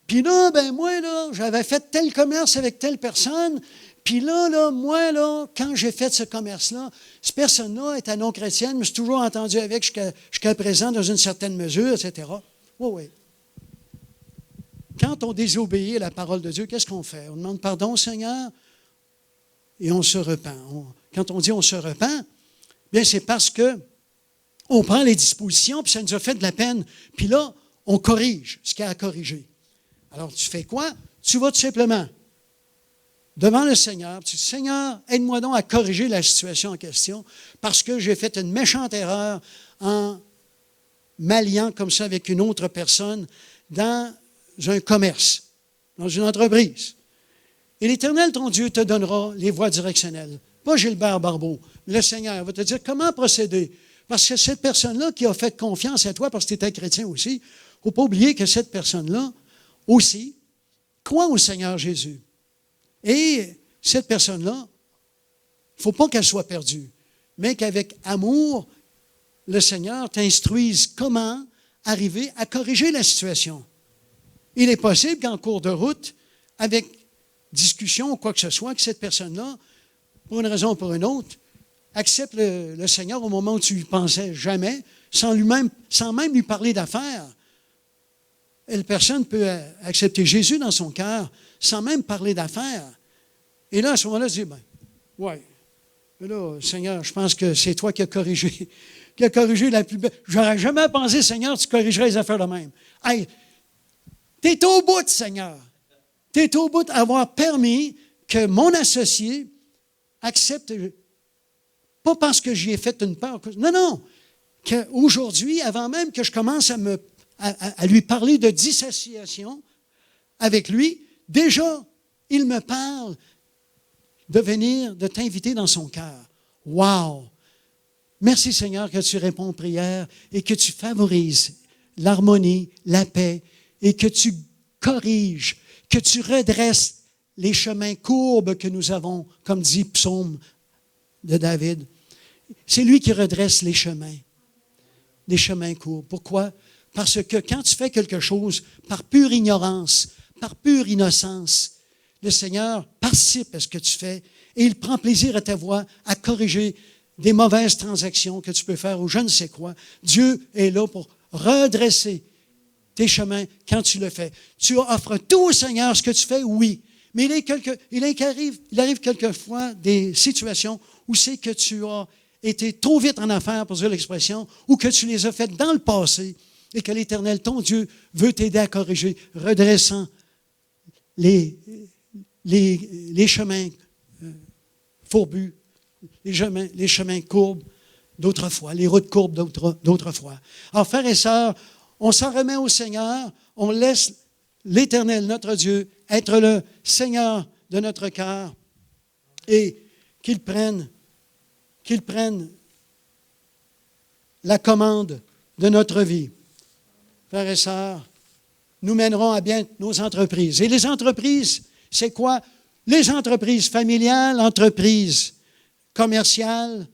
Puis là, moi, là, j'avais fait tel commerce avec telle personne. Puis là, moi, là, quand j'ai fait ce commerce-là, cette personne-là était non-chrétienne, mais je me suis toujours entendu avec jusqu'à présent dans une certaine mesure, etc. Oui. Quand on désobéit à la parole de Dieu, qu'est-ce qu'on fait? On demande pardon au Seigneur et on se repent. Quand on dit on se repent, bien c'est parce que on prend les dispositions, puis ça nous a fait de la peine. Puis là, on corrige ce qu'il y a à corriger. Alors, tu fais quoi? Tu vas tout simplement devant le Seigneur, tu dis, Seigneur, aide-moi donc à corriger la situation en question, parce que j'ai fait une méchante erreur en m'alliant comme ça avec une autre personne dans un commerce, dans une entreprise. Et l'Éternel, ton Dieu, te donnera les voies directionnelles. Pas Gilbert Barbeau, mais le Seigneur va te dire comment procéder. Parce que cette personne-là qui a fait confiance à toi, parce que tu étais chrétien aussi, il ne faut pas oublier que cette personne-là aussi croit au Seigneur Jésus. Et cette personne-là, il ne faut pas qu'elle soit perdue, mais qu'avec amour, le Seigneur t'instruise comment arriver à corriger la situation. Il est possible qu'en cours de route, avec discussion ou quoi que ce soit, que cette personne-là, pour une raison ou pour une autre, accepte le Seigneur au moment où tu ne pensais jamais, sans même lui parler d'affaires. Et la personne peut accepter Jésus dans son cœur sans même parler d'affaires. Et là, à ce moment-là, je dis, ouais, mais là, Seigneur, je pense que c'est toi qui as corrigé la plus belle. J'aurais jamais pensé, Seigneur, tu corrigerais les affaires de même. Hey, t'es au bout, Seigneur. T'es au bout d'avoir permis que mon associé accepte, pas parce que j'y ai fait une peur. Non, qu'aujourd'hui, avant même que je commence à lui parler de dissociation avec lui, déjà, il me parle de t'inviter dans son cœur. Wow! Merci Seigneur que tu réponds aux prières et que tu favorises l'harmonie, la paix et que tu corriges, que tu redresses les chemins courbes que nous avons, comme dit Psaume de David. C'est lui qui redresse les chemins courbes. Pourquoi? Parce que quand tu fais quelque chose par pure ignorance, par pure innocence, le Seigneur participe à ce que tu fais et il prend plaisir à ta voix à corriger des mauvaises transactions que tu peux faire ou je ne sais quoi. Dieu est là pour redresser tes chemins quand tu le fais. Tu offres tout au Seigneur ce que tu fais, oui. Mais il arrive quelquefois des situations où c'est que tu as été trop vite en affaires, pour dire l'expression, ou que tu les as faites dans le passé et que l'Éternel, ton Dieu, veut t'aider à corriger, redressant les chemins fourbus, les chemins courbes d'autrefois, les routes courbes d'autrefois. Alors, frères et sœurs, on s'en remet au Seigneur, on laisse l'Éternel, notre Dieu, être le Seigneur de notre cœur et qu'il prenne la commande de notre vie. Frères et sœurs, nous mènerons à bien nos entreprises. Et les entreprises, c'est quoi? Les entreprises familiales, entreprises commerciales,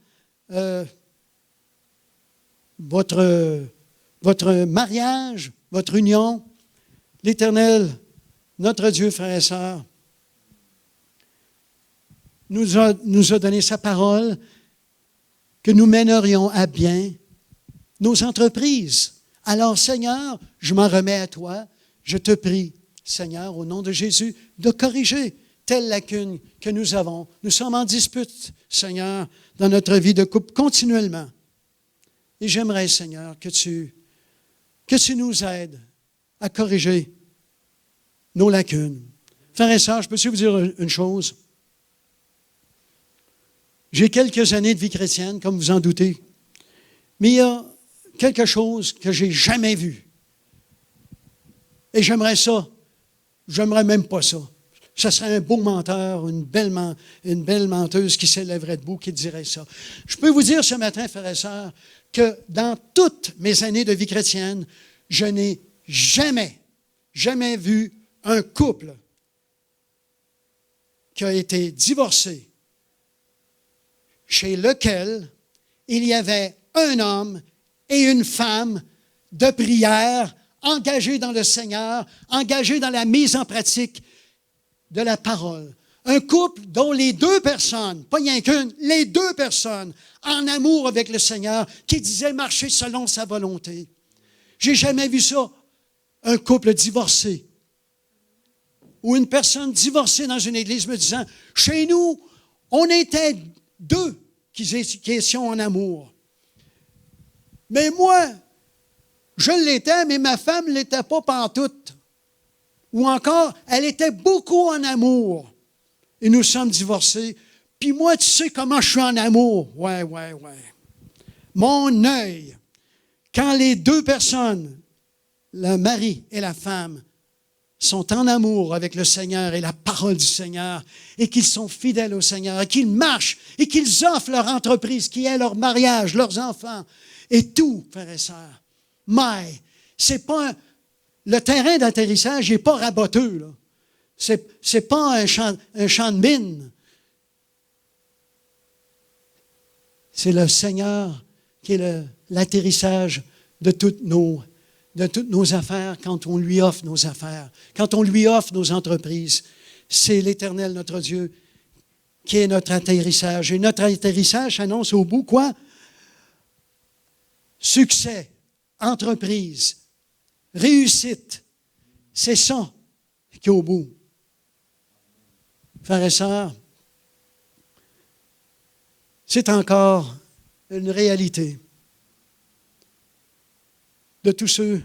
votre mariage, votre union, l'Éternel, notre Dieu, frères et sœurs, nous a donné sa parole que nous mènerions à bien nos entreprises. Alors, Seigneur, je m'en remets à toi. Je te prie, Seigneur, au nom de Jésus, de corriger telle lacune que nous avons. Nous sommes en dispute, Seigneur, dans notre vie de couple continuellement. Et j'aimerais, Seigneur, que tu nous aides à corriger nos lacunes. Frères et sœurs, je peux vous dire une chose? J'ai quelques années de vie chrétienne, comme vous en doutez, mais il y a quelque chose que je n'ai jamais vu. Et j'aimerais même pas ça. Ce serait un beau menteur, une belle menteuse qui s'élèverait debout, qui dirait ça. Je peux vous dire ce matin, frères et sœurs, que dans toutes mes années de vie chrétienne, je n'ai jamais vu un couple qui a été divorcé, chez lequel il y avait un homme et une femme de prière, engagés dans le Seigneur, engagés dans la mise en pratique de la parole. Un couple dont les deux personnes, pas rien qu'une, les deux personnes, en amour avec le Seigneur, qui disaient marcher selon sa volonté. J'ai jamais vu ça, un couple divorcé. Ou une personne divorcée dans une église me disant, chez nous, on était deux qui étions en amour. Mais moi, je l'étais, mais ma femme ne l'était pas pantoute. Ou encore, elle était beaucoup en amour. Et nous sommes divorcés. Puis moi, tu sais comment je suis en amour. Ouais. Mon œil, quand les deux personnes, le mari et la femme, sont en amour avec le Seigneur et la parole du Seigneur, et qu'ils sont fidèles au Seigneur, et qu'ils marchent, et qu'ils offrent leur entreprise, qui est leur mariage, leurs enfants, et tout, frères et sœurs. Mais, c'est pas le terrain d'atterrissage n'est pas raboteux, là. C'est pas un champ de mine. C'est le Seigneur qui est l'atterrissage de toutes nos affaires quand on lui offre nos affaires, quand on lui offre nos entreprises. C'est l'Éternel, notre Dieu, qui est notre atterrissage. Et notre atterrissage annonce au bout quoi? Succès, entreprise, réussite. C'est ça qui est au bout. Frères et sœurs, c'est encore une réalité de tous ceux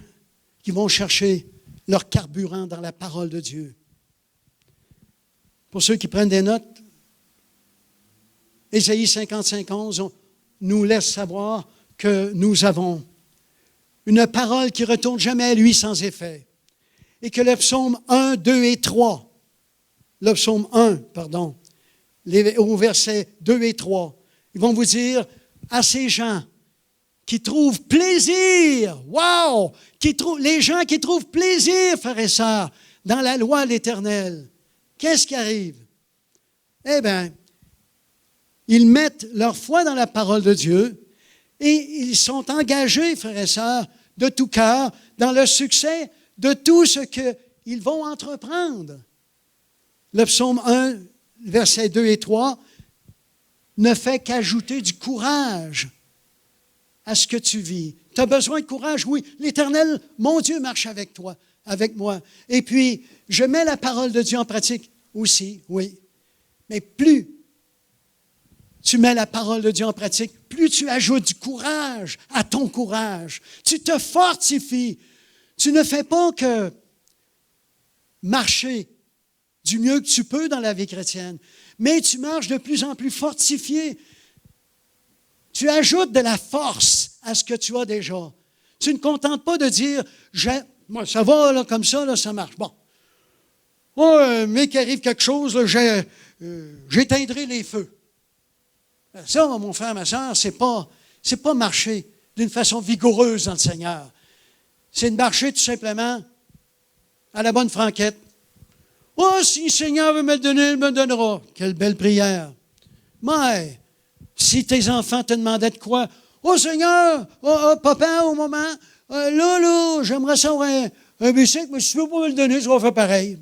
qui vont chercher leur carburant dans la parole de Dieu. Pour ceux qui prennent des notes, Ésaïe 55:11 nous laisse savoir que nous avons une parole qui ne retourne jamais à lui sans effet. Et que le psaume 1, 2 et 3, le psaume 1, pardon, au verset 2 et 3, ils vont vous dire à ces gens qui trouvent plaisir, wow, les gens qui trouvent plaisir, frères et sœurs, dans la loi de l'Éternel, qu'est-ce qui arrive? Eh bien, ils mettent leur foi dans la parole de Dieu et ils sont engagés, frères et sœurs, de tout cœur, dans le succès de tout ce qu'ils vont entreprendre. Le psaume 1, versets 2 et 3, ne fait qu'ajouter du courage à ce que tu vis. Tu as besoin de courage? Oui. L'Éternel, mon Dieu, marche avec toi, avec moi. Et puis, je mets la parole de Dieu en pratique aussi, oui. Mais plus tu mets la parole de Dieu en pratique, plus tu ajoutes du courage à ton courage. Tu te fortifies. Tu ne fais pas que marcher du mieux que tu peux dans la vie chrétienne, mais tu marches de plus en plus fortifié. Tu ajoutes de la force à ce que tu as déjà. Tu ne contentes pas de dire, moi, ça va là, comme ça, là, ça marche. Bon. Mais qu'il arrive quelque chose, là, j'éteindrai les feux. Ça, mon frère, ma soeur, c'est pas marcher d'une façon vigoureuse dans le Seigneur. C'est de marcher tout simplement à la bonne franquette. Oh, si le Seigneur veut me le donner, il me le donnera. Quelle belle prière. Mais, si tes enfants te demandaient de quoi? Oh Seigneur, papa, au moment, là, j'aimerais savoir un bicycle, mais si tu ne veux pas me le donner, tu vas faire pareil.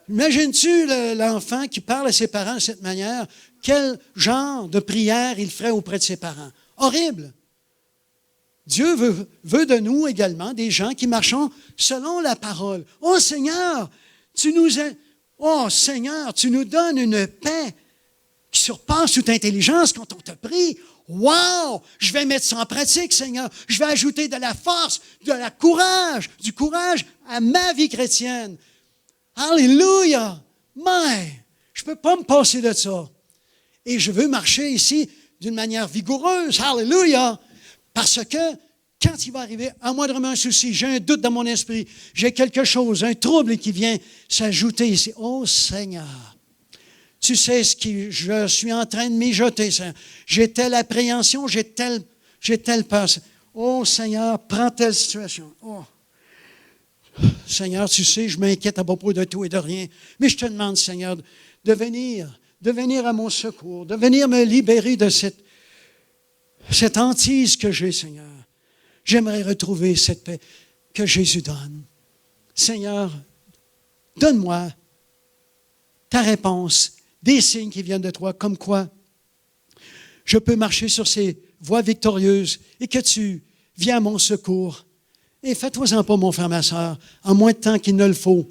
Imagines-tu l'enfant qui parle à ses parents de cette manière? Quel genre de prière il ferait auprès de ses parents? Horrible. Dieu veut de nous également des gens qui marchons selon la parole. Oh Seigneur, tu nous donnes une paix qui surpasse toute intelligence quand on te prie. Wow! Je vais mettre ça en pratique, Seigneur. Je vais ajouter de la force, du courage à ma vie chrétienne. Alléluia! Mais je ne peux pas me passer de ça. Et je veux marcher ici d'une manière vigoureuse. Alléluia! Parce que quand il va arriver un moindrement un souci, j'ai un doute dans mon esprit, j'ai quelque chose, un trouble qui vient s'ajouter ici. Oh Seigneur! Tu sais je suis en train de mijoter, Seigneur. J'ai telle appréhension, j'ai telle peur. Oh Seigneur, prends telle situation. Oh. Seigneur, tu sais, je m'inquiète à propos de tout et de rien. Mais je te demande, Seigneur, de venir à mon secours, de venir me libérer de cette hantise que j'ai, Seigneur. J'aimerais retrouver cette paix que Jésus donne. Seigneur, donne-moi ta réponse, des signes qui viennent de toi, comme quoi je peux marcher sur ces voies victorieuses et que tu viens à mon secours. Et fais-toi-en pas, mon frère, ma soeur, en moins de temps qu'il ne le faut,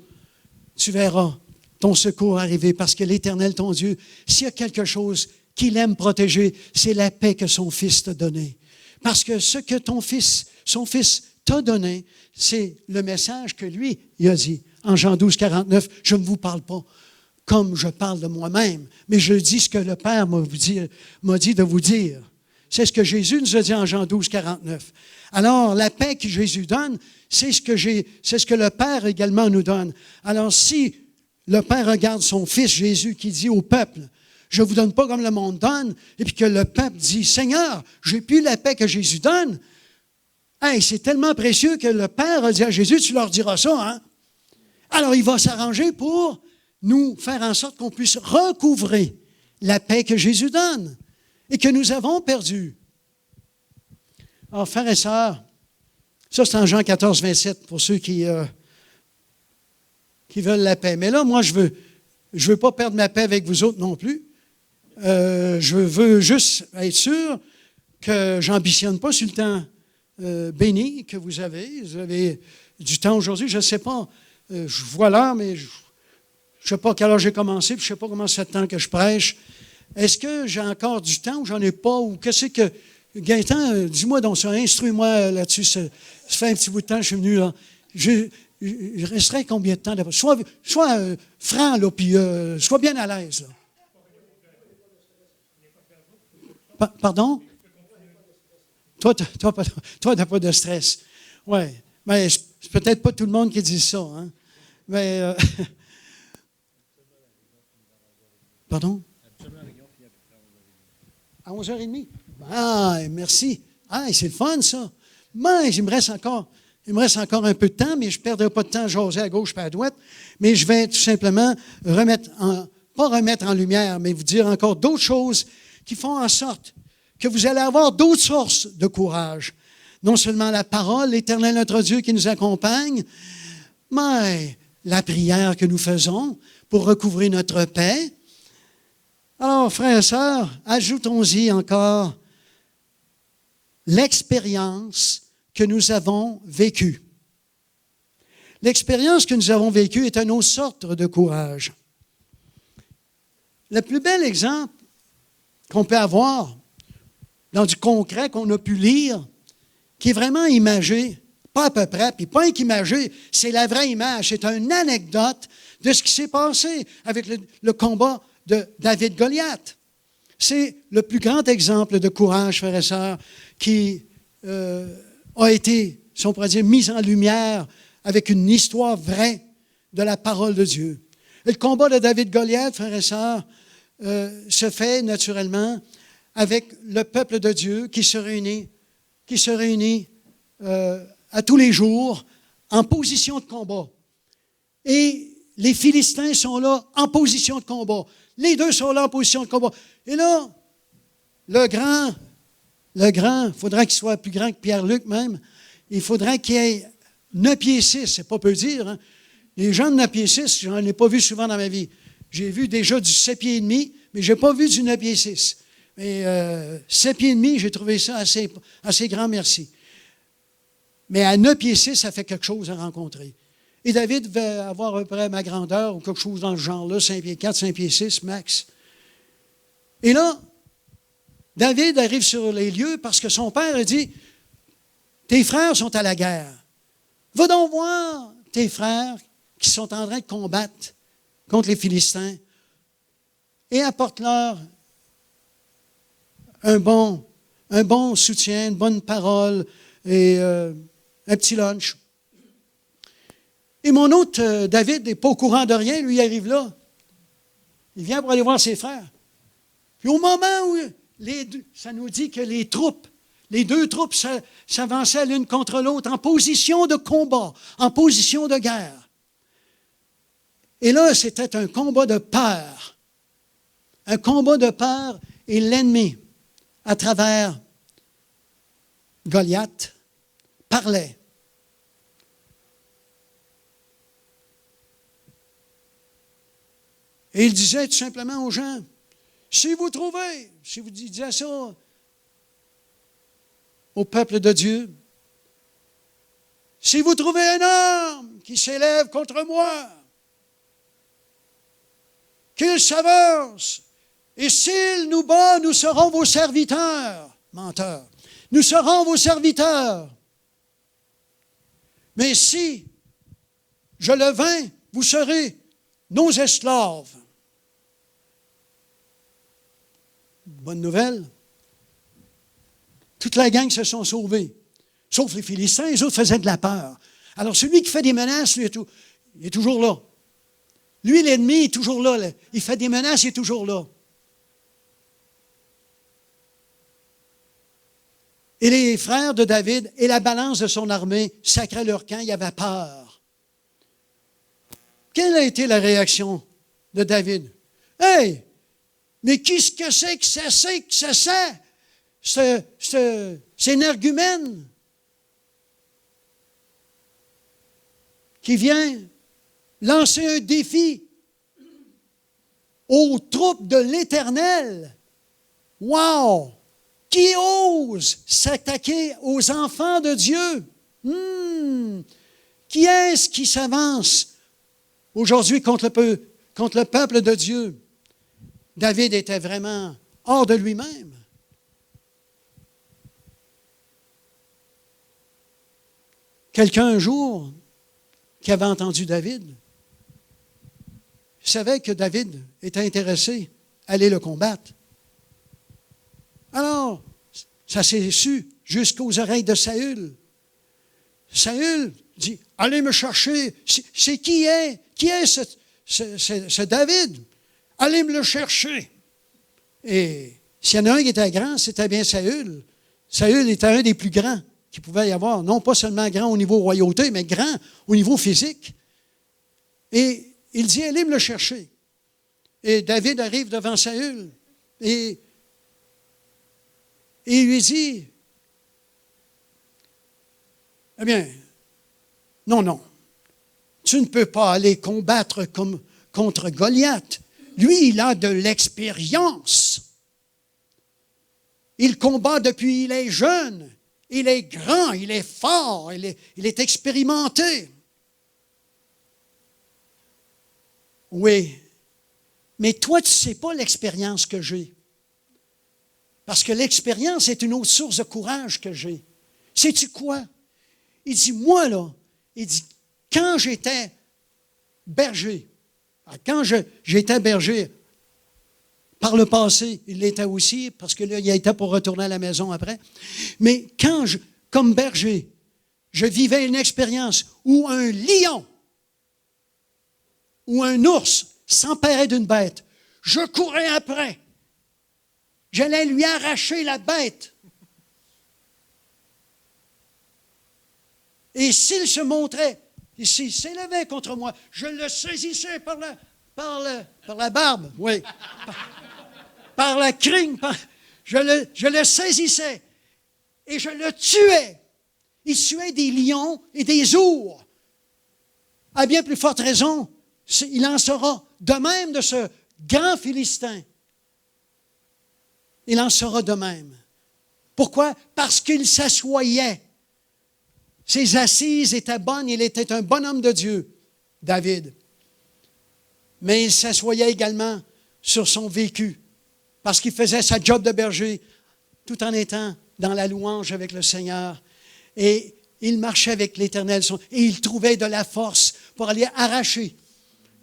tu verras ton secours arriver parce que l'Éternel, ton Dieu, s'il y a quelque chose qu'il aime protéger, c'est la paix que son Fils t'a donnée. Parce que ce que son fils t'a donné, c'est le message que lui, il a dit. En Jean 12, 49, je ne vous parle pas comme je parle de moi-même, mais je dis ce que le Père m'a dit de vous dire. C'est ce que Jésus nous a dit en Jean 12, 49. Alors, la paix que Jésus donne, c'est ce que le Père également nous donne. Alors, si le Père regarde son Fils Jésus qui dit au peuple, je ne vous donne pas comme le monde donne, et puis que le peuple dit, Seigneur, j'ai plus la paix que Jésus donne, hey, c'est tellement précieux que le Père a dit à Jésus, tu leur diras ça, hein? Alors, il va s'arranger pour nous faire en sorte qu'on puisse recouvrer la paix que Jésus donne et que nous avons perdue. Alors, frères et sœurs, ça c'est en Jean 14, 27 pour ceux qui veulent la paix. Mais là, moi, je veux pas perdre ma paix avec vous autres non plus. Je veux juste être sûr que j'ambitionne pas sur le temps béni que vous avez. Vous avez du temps aujourd'hui, je ne sais pas. Je vois l'heure, mais je ne sais pas à quelle heure j'ai commencé, puis je ne sais pas comment ça fait de temps que je prêche. Est-ce que j'ai encore du temps ou j'en ai pas? Ou qu'est-ce que... Gaëtan, dis-moi donc ça, instruis-moi là-dessus. Ça fait un petit bout de temps que je suis venu là. Je resterai combien de temps d'après? Sois franc, là, puis sois bien à l'aise, là. Pardon? Toi, tu n'as pas de stress. Oui. Mais c'est peut-être pas tout le monde qui dit ça, hein? Mais... Pardon? À 11h30? Ah, merci. Ah, c'est le fun, ça. Mais il me reste encore un peu de temps, mais je ne perdrai pas de temps à jaser à gauche et à droite. Mais je vais tout simplement pas remettre en lumière, mais vous dire encore d'autres choses qui font en sorte que vous allez avoir d'autres sources de courage. Non seulement la parole, l'Éternel notre Dieu qui nous accompagne, mais la prière que nous faisons pour recouvrer notre paix. Alors, frères et sœurs, ajoutons-y encore l'expérience que nous avons vécue. L'expérience que nous avons vécue est une autre sorte de courage. Le plus bel exemple qu'on peut avoir dans du concret qu'on a pu lire, qui est vraiment imagé, pas à peu près, puis pas imagé, c'est la vraie image, c'est une anecdote de ce qui s'est passé avec le combat de David-Goliath. C'est le plus grand exemple de courage, frères et sœurs, qui a été, si on pourrait dire, mis en lumière avec une histoire vraie de la parole de Dieu. Et le combat de David-Goliath, frères et sœurs, se fait naturellement avec le peuple de Dieu qui se réunit à tous les jours en position de combat. Et les Philistins sont là en position de combat. Les deux sont là en position de combat. Et là, le grand, il faudrait qu'il soit plus grand que Pierre-Luc même, il faudrait qu'il ait 9 pieds 6, c'est pas peu dire. Hein? Les gens de 9 pieds 6, je n'en ai pas vu souvent dans ma vie. J'ai vu déjà du 7 pieds et demi, mais je n'ai pas vu du 9 pieds 6. Mais 7 pieds et demi, j'ai trouvé ça assez grand, merci. Mais à 9 pieds 6, ça fait quelque chose à rencontrer. Et David devait avoir à peu près ma grandeur ou quelque chose dans le genre-là, 5 pieds 4, 5 pieds 6, max. Et là, David arrive sur les lieux parce que son père a dit, tes frères sont à la guerre. Va donc voir tes frères qui sont en train de combattre contre les Philistins et apporte-leur un bon soutien, une bonne parole et un petit lunch. Et mon hôte, David, n'est pas au courant de rien, lui, il arrive là. Il vient pour aller voir ses frères. Puis au moment où ça nous dit que les deux troupes s'avançaient l'une contre l'autre en position de combat, en position de guerre. Et là, c'était un combat de peur. Un combat de peur et l'ennemi, à travers Goliath, parlait. Et il disait tout simplement aux gens, si vous disait ça au peuple de Dieu, si vous trouvez un homme qui s'élève contre moi, qu'il s'avance, et s'il nous bat, nous serons vos serviteurs. Menteurs. nous serons vos serviteurs. Mais si je le vains, vous serez nos esclaves. Bonne nouvelle. Toute la gang se sont sauvés. Sauf les Philistins, les autres faisaient de la peur. Alors celui qui fait des menaces, lui, il est toujours là. Lui, l'ennemi, est toujours là. Il fait des menaces, il est toujours là. Et les frères de David et la balance de son armée sacraient leur camp, il y avait peur. Quelle a été la réaction de David? Hey! Mais qu'est-ce que c'est que ça c'est? C'est un énergumène qui vient lancer un défi aux troupes de l'Éternel. Wow! Qui ose s'attaquer aux enfants de Dieu? Qui est-ce qui s'avance aujourd'hui contre le peuple de Dieu? David était vraiment hors de lui-même. Quelqu'un un jour qui avait entendu David savait que David était intéressé à aller le combattre. Alors, ça s'est su jusqu'aux oreilles de Saül. Saül dit, allez me chercher. C'est qui est ce David? Allez me le chercher. Et s'il y en a un qui était grand, c'était bien Saül. Saül était un des plus grands qu'il pouvait y avoir. Non pas seulement grand au niveau royauté, mais grand au niveau physique. Et il dit, allez me le chercher. Et David arrive devant Saül. Et il lui dit, eh bien, non, tu ne peux pas aller combattre contre Goliath. Lui, il a de l'expérience. Il combat depuis il est jeune. Il est grand, il est fort, il est expérimenté. Oui, mais toi, tu ne sais pas l'expérience que j'ai. Parce que l'expérience est une autre source de courage que j'ai. Sais-tu quoi? Il dit, moi, là, quand j'étais berger, j'étais berger, par le passé, il l'était aussi, parce que là, il était pour retourner à la maison après. Mais comme berger, je vivais une expérience où un lion ou un ours s'emparait d'une bête. Je courais après. J'allais lui arracher la bête. Et s'il se montrait, et s'il s'élevait contre moi, je le saisissais par la barbe, oui, par la crine, je le saisissais et je le tuais. Il tuait des lions et des ours. À bien plus forte raison, il en sera de même de ce grand Philistin. Il en sera de même. Pourquoi? Parce qu'il s'assoyait. Ses assises étaient bonnes, il était un bon homme de Dieu, David. Mais il s'assoyait également sur son vécu, parce qu'il faisait sa job de berger, tout en étant dans la louange avec le Seigneur. Et il marchait avec l'Éternel, et il trouvait de la force pour aller arracher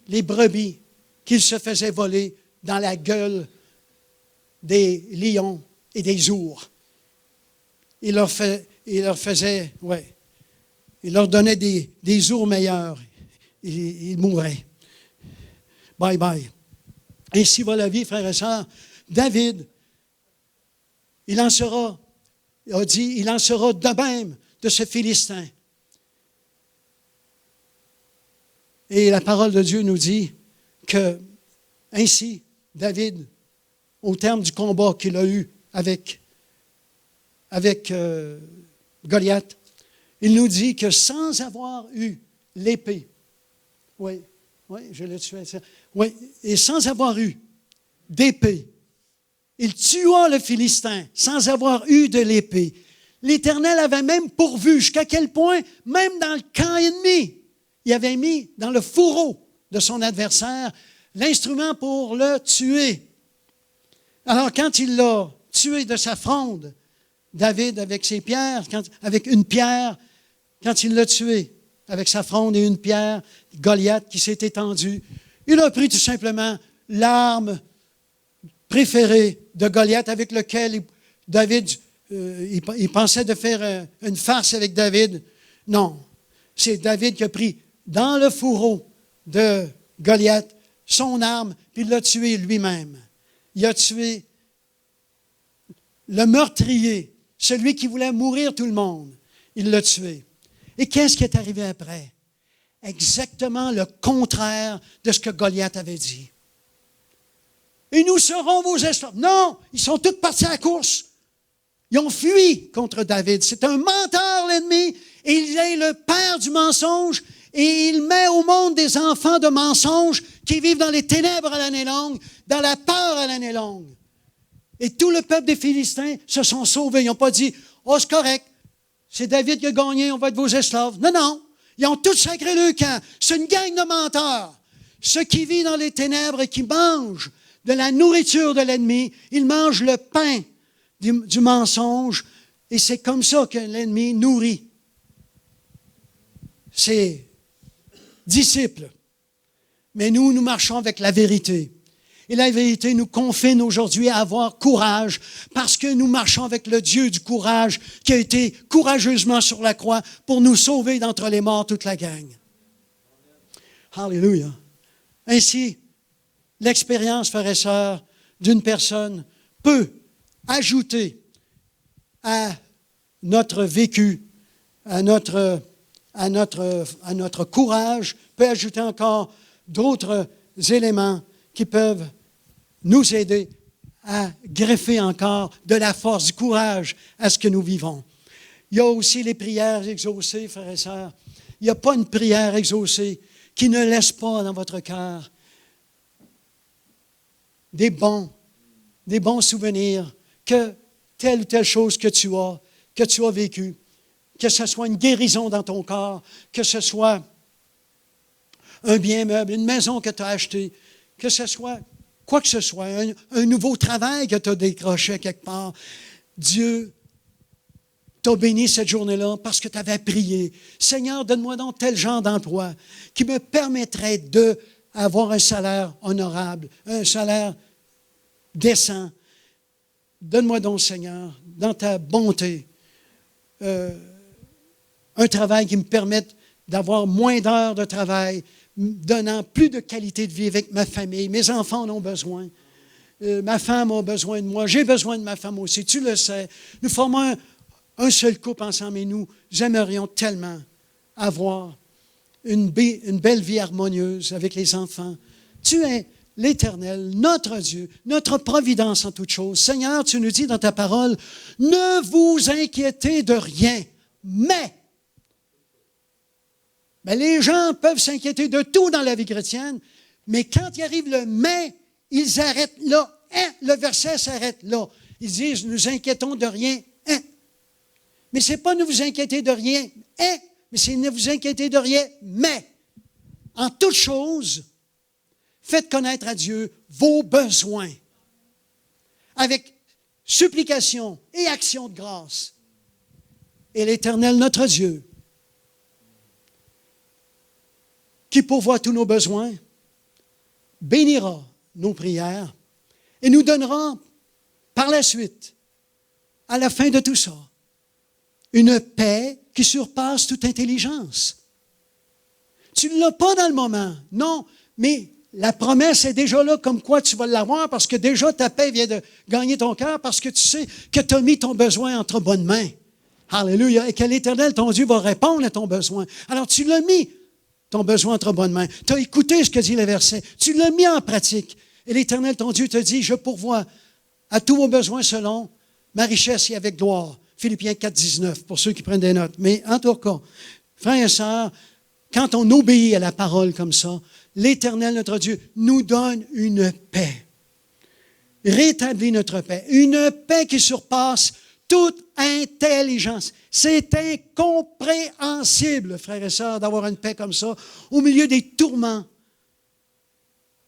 les brebis qu'il se faisait voler dans la gueule des lions et des ours. Il leur donnait des ours meilleurs. Ils mouraient. Bye bye. Ainsi va la vie, frères et sœurs. David, il en sera de même de ce Philistin. Et la parole de Dieu nous dit que, ainsi, David, au terme du combat qu'il a eu avec Goliath, il nous dit que sans avoir eu l'épée, oui, je l'ai tué, oui, et sans avoir eu d'épée, il tua le Philistin sans avoir eu de l'épée. L'Éternel avait même pourvu, jusqu'à quel point, même dans le camp ennemi, il avait mis dans le fourreau de son adversaire l'instrument pour le tuer. Alors, quand il l'a tué de sa fronde, David avec ses pierres, avec une pierre, quand il l'a tué, avec sa fronde et une pierre, Goliath qui s'est étendu. Il a pris tout simplement l'arme préférée de Goliath avec lequel David, il pensait de faire une farce avec David. Non, c'est David qui a pris dans le fourreau de Goliath son arme, puis il l'a tué lui-même. Il a tué le meurtrier, celui qui voulait mourir tout le monde. Il l'a tué. Et qu'est-ce qui est arrivé après? Exactement le contraire de ce que Goliath avait dit. Et nous serons vos esclaves. Non, ils sont tous partis à la course. Ils ont fui contre David. C'est un menteur, l'ennemi, et il est le père du mensonge, et il met au monde des enfants de mensonges qui vivent dans les ténèbres à l'année longue, dans la peur à l'année longue. Et tout le peuple des Philistins se sont sauvés. Ils n'ont pas dit, « Oh, c'est correct, c'est David qui a gagné, on va être vos esclaves. » Non, non, ils ont tous sacré le camp. C'est une gang de menteurs. Ceux qui vivent dans les ténèbres et qui mangent de la nourriture de l'ennemi, ils mangent le pain du mensonge, et c'est comme ça que l'ennemi nourrit ses disciples. Mais nous marchons avec la vérité. Et la vérité nous confine aujourd'hui à avoir courage, parce que nous marchons avec le Dieu du courage qui a été courageusement sur la croix pour nous sauver d'entre les morts, toute la gang. Alléluia. Ainsi, l'expérience, frères et sœurs, d'une personne peut ajouter à notre vécu, à notre courage, peut ajouter encore d'autres éléments qui peuvent nous aider à greffer encore de la force, du courage à ce que nous vivons. Il y a aussi les prières exaucées, frères et sœurs. Il n'y a pas une prière exaucée qui ne laisse pas dans votre cœur des bons souvenirs que telle ou telle chose que tu as vécue, que ce soit une guérison dans ton corps, que ce soit un bien meuble, une maison que tu as achetée, que ce soit quoi que ce soit, un nouveau travail que tu as décroché quelque part. Dieu t'a béni cette journée-là parce que tu avais prié. Seigneur, donne-moi donc tel genre d'emploi qui me permettrait d'avoir un salaire honorable, un salaire décent. Donne-moi donc, Seigneur, dans ta bonté, un travail qui me permette d'avoir moins d'heures de travail, donnant plus de qualité de vie avec ma famille. Mes enfants en ont besoin. Ma femme a besoin de moi. J'ai besoin de ma femme aussi. Tu le sais. Nous formons un seul couple ensemble et nous aimerions tellement avoir une belle vie harmonieuse avec les enfants. Tu es l'Éternel, notre Dieu, notre providence en toutes choses. Seigneur, tu nous dis dans ta parole, ne vous inquiétez de rien, mais les gens peuvent s'inquiéter de tout dans la vie chrétienne, mais quand il arrive le « mais », ils arrêtent là. Le verset s'arrête là. Ils disent « nous inquiétons de rien, ». Mais ce n'est pas « ne vous inquiétez de rien, », mais c'est « ne vous inquiétez de rien, mais ». En toute chose, faites connaître à Dieu vos besoins avec supplication et action de grâce. Et l'Éternel, notre Dieu, qui pourvoit tous nos besoins, bénira nos prières et nous donnera par la suite, à la fin de tout ça, une paix qui surpasse toute intelligence. Tu ne l'as pas dans le moment, non, mais la promesse est déjà là, comme quoi tu vas l'avoir, parce que déjà ta paix vient de gagner ton cœur, parce que tu sais que tu as mis ton besoin entre bonnes mains. Alléluia. Et que l'Éternel, ton Dieu, va répondre à ton besoin. Alors tu l'as mis, ton besoin entre bonnes mains. Tu as écouté ce que dit le verset. Tu l'as mis en pratique. Et l'Éternel, ton Dieu, te dit, je pourvois à tous vos besoins selon ma richesse et avec gloire. Philippiens 4, 19, pour ceux qui prennent des notes. Mais en tout cas, frères et sœurs, quand on obéit à la parole comme ça, l'Éternel, notre Dieu, nous donne une paix. Rétablit notre paix. Une paix qui surpasse toute intelligence. C'est incompréhensible, frères et sœurs, d'avoir une paix comme ça, au milieu des tourments.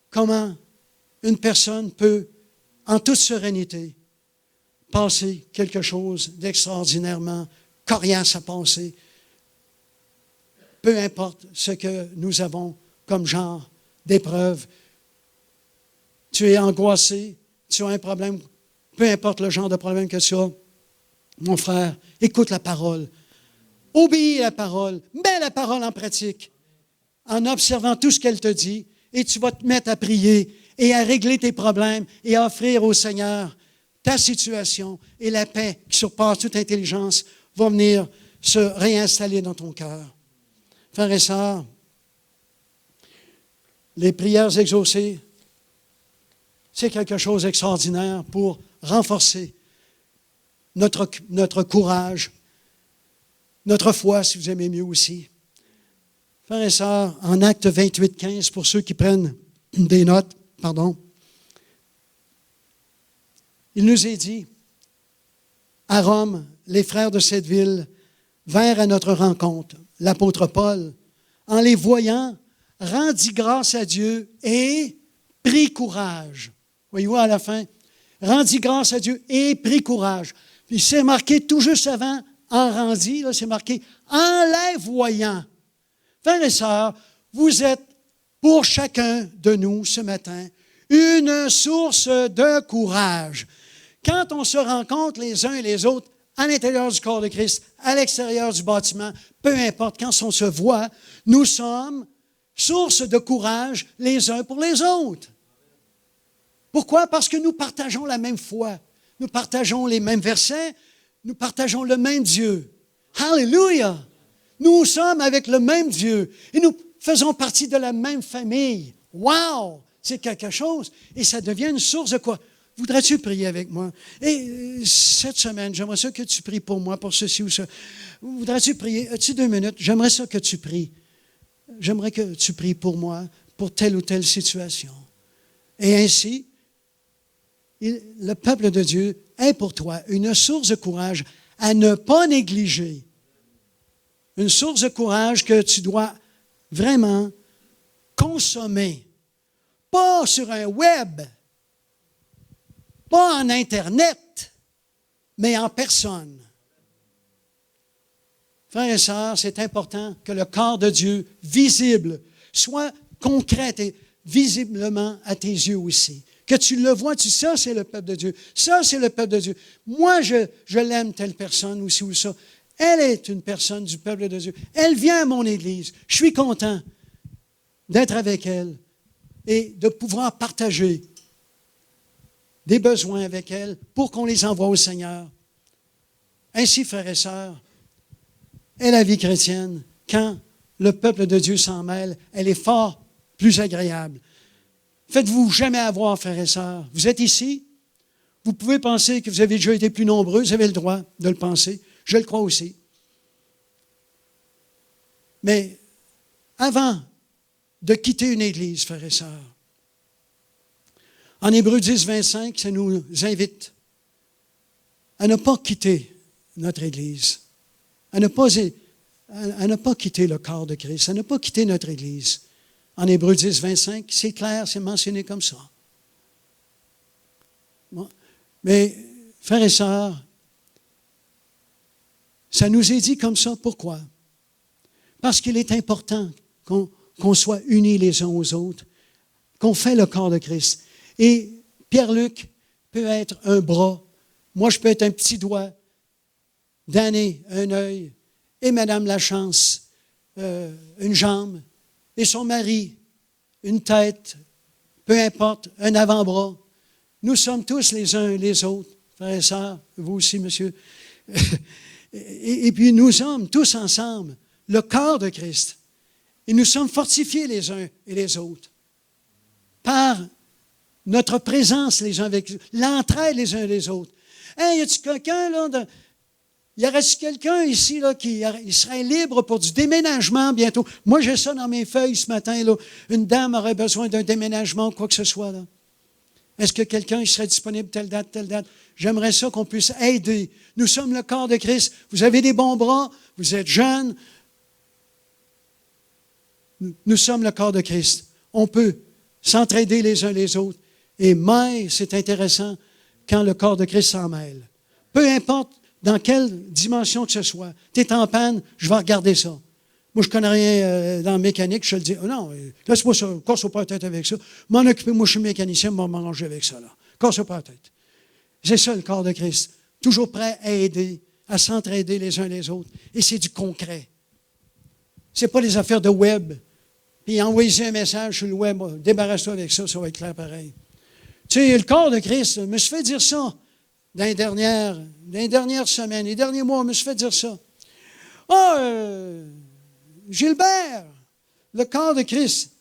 Comment une personne peut, en toute sérénité, passer quelque chose d'extraordinairement coriace à passer. Peu importe ce que nous avons comme genre d'épreuve. Tu es angoissé, tu as un problème, peu importe le genre de problème que tu as, mon frère, écoute la parole. Obéis à la parole, mets la parole en pratique en observant tout ce qu'elle te dit et tu vas te mettre à prier et à régler tes problèmes et à offrir au Seigneur ta situation et la paix qui surpasse toute intelligence va venir se réinstaller dans ton cœur. Frères et sœurs, les prières exaucées, c'est quelque chose d'extraordinaire pour renforcer notre courage, notre foi, si vous aimez mieux aussi. Frères et sœurs, en Actes 28, 15, pour ceux qui prennent des notes, il nous est dit, à Rome, les frères de cette ville vinrent à notre rencontre. L'apôtre Paul, en les voyant, rendit grâce à Dieu et prit courage. Voyez-vous à la fin? Rendit grâce à Dieu et prit courage. Puis c'est marqué tout juste avant, en rendit, là, c'est marqué en les voyant. Frères et sœurs, vous êtes pour chacun de nous ce matin une source de courage. Quand on se rencontre les uns et les autres à l'intérieur du corps de Christ, à l'extérieur du bâtiment, peu importe, quand on se voit, nous sommes source de courage les uns pour les autres. Pourquoi? Parce que nous partageons la même foi, nous partageons les mêmes versets, nous partageons le même Dieu. Alléluia! Nous sommes avec le même Dieu et nous faisons partie de la même famille. Wow! C'est quelque chose et ça devient une source de quoi? Voudrais-tu prier avec moi? Et cette semaine, j'aimerais ça que tu pries pour moi, pour ceci ou ça. Voudrais-tu prier? As-tu 2 minutes? J'aimerais ça que tu pries. J'aimerais que tu pries pour moi, pour telle ou telle situation. Et ainsi, le peuple de Dieu est pour toi une source de courage à ne pas négliger. Une source de courage que tu dois vraiment consommer. Pas sur un web, pas en Internet, mais en personne. Frères et sœurs, c'est important que le corps de Dieu, visible, soit concret et visiblement à tes yeux aussi. Que tu le vois, tu dis, ça c'est le peuple de Dieu, ça c'est le peuple de Dieu. Moi, je l'aime telle personne aussi ou ça. Elle est une personne du peuple de Dieu. Elle vient à mon église. Je suis content d'être avec elle et de pouvoir partager des besoins avec elle pour qu'on les envoie au Seigneur. Ainsi, frères et sœurs, est la vie chrétienne. Quand le peuple de Dieu s'en mêle, elle est fort plus agréable. Faites-vous jamais avoir, frères et sœurs. Vous êtes ici, vous pouvez penser que vous avez déjà été plus nombreux, vous avez le droit de le penser. Je le crois aussi. Mais avant de quitter une église, frères et sœurs, en Hébreux 10, 25, ça nous invite à ne pas quitter notre église, à ne pas quitter le corps de Christ, à ne pas quitter notre église. En Hébreux 10, 25, c'est clair, c'est mentionné comme ça. Bon. Mais, frères et sœurs, ça nous est dit comme ça. Pourquoi? Parce qu'il est important qu'on soit unis les uns aux autres, qu'on fait le corps de Christ. Et Pierre-Luc peut être un bras. Moi, je peux être un petit doigt. Danny, un œil. Et Madame Lachance, une jambe. Et son mari, une tête. Peu importe, un avant-bras. Nous sommes tous les uns les autres, frères et sœurs. Vous aussi, monsieur. Et puis nous sommes tous ensemble, le corps de Christ. Et nous sommes fortifiés les uns et les autres par notre présence les uns avec l'entraide les uns et les autres. Hey, y a-t-il quelqu'un là? Y aurait-il quelqu'un ici là, qui serait libre pour du déménagement bientôt? Moi, j'ai ça dans mes feuilles ce matin. Là. Une dame aurait besoin d'un déménagement ou quoi que ce soit. Là. Est-ce que quelqu'un serait disponible telle date, telle date? J'aimerais ça qu'on puisse aider. Nous sommes le corps de Christ. Vous avez des bons bras, vous êtes jeunes. Nous sommes le corps de Christ. On peut s'entraider les uns les autres. Et mais, c'est intéressant, quand le corps de Christ s'en mêle. Peu importe dans quelle dimension que ce soit. Tu es en panne, je vais regarder ça. Moi, je ne connais rien dans la mécanique, je te le dis. Oh non, laisse-moi ça, casse-toi pas la tête avec ça. M'en occuper, moi, je suis mécanicien, m'arranger avec ça, là. Casse-toi pas la tête. C'est ça, le corps de Christ. Toujours prêt à aider, à s'entraider les uns les autres. Et c'est du concret. Ce n'est pas les affaires de web. Puis envoyer un message sur le web, débarrasse-toi avec ça, ça va être clair pareil. Tu sais, le corps de Christ, je me suis fait dire ça dans les dernières semaines, les derniers mois, je me suis fait dire ça. Gilbert, le corps de Christ,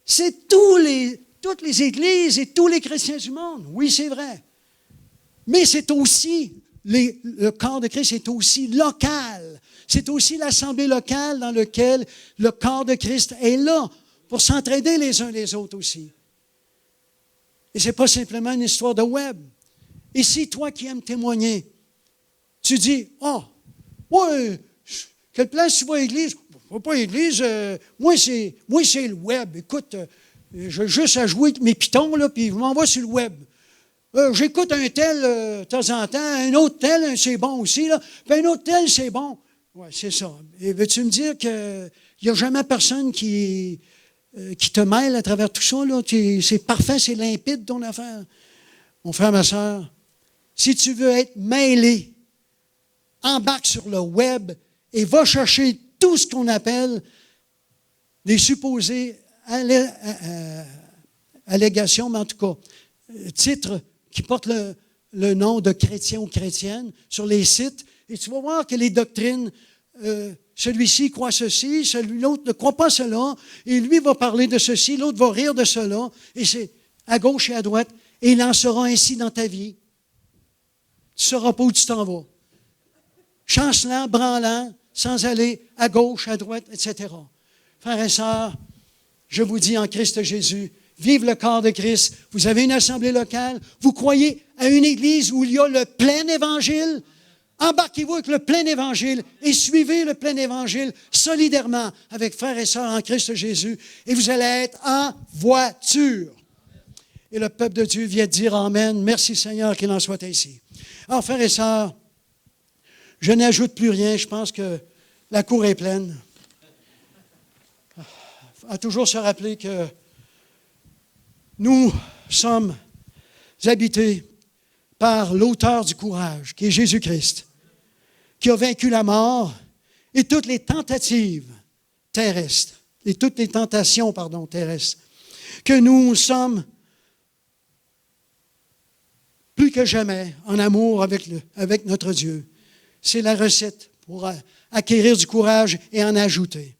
c'est toutes les églises et tous les chrétiens du monde. Oui, c'est vrai. Mais c'est aussi, le corps de Christ est aussi local. C'est aussi l'assemblée locale dans laquelle le corps de Christ est là pour s'entraider les uns les autres aussi. Et ce n'est pas simplement une histoire de web. Et si toi qui aimes témoigner, tu dis, ouais, quelle place tu vas à l'église? Je ne vais pas à l'église, moi c'est le web. Écoute, j'ai juste à jouer avec mes pitons, là, puis je m'envoie sur le web. J'écoute un tel de temps en temps, un autre tel, c'est bon aussi, là, puis un autre tel, c'est bon. Oui, c'est ça. Et veux-tu me dire qu'il n'y a jamais personne qui te mêle à travers tout ça, là? C'est parfait, c'est limpide ton affaire. Mon frère, ma soeur, si tu veux être mêlé, embarque sur le web et va chercher tout ce qu'on appelle des supposées allégations, mais en tout cas, titres qui portent le nom de chrétien ou chrétienne sur les sites, et tu vas voir que les doctrines, celui-ci croit ceci, l'autre ne croit pas cela, et lui va parler de ceci, l'autre va rire de cela, et c'est à gauche et à droite, et il en sera ainsi dans ta vie. Tu ne sauras pas où tu t'en vas. Chancelant, branlant, sans aller à gauche, à droite, etc. Frères et sœurs, je vous dis en Christ Jésus, vive le corps de Christ. Vous avez une assemblée locale. Vous croyez à une église où il y a le plein évangile. Embarquez-vous avec le plein évangile et suivez le plein évangile solidairement avec frères et sœurs en Christ Jésus. Et vous allez être en voiture. Et le peuple de Dieu vient dire Amen. Merci Seigneur qu'il en soit ainsi. Alors, frères et sœurs, je n'ajoute plus rien. Je pense que la cour est pleine. À toujours se rappeler que nous sommes habités par l'auteur du courage, qui est Jésus-Christ, qui a vaincu la mort et toutes les tentatives terrestres, et toutes les tentations, terrestres, que nous sommes plus que jamais en amour avec notre Dieu. C'est la recette pour acquérir du courage et en ajouter.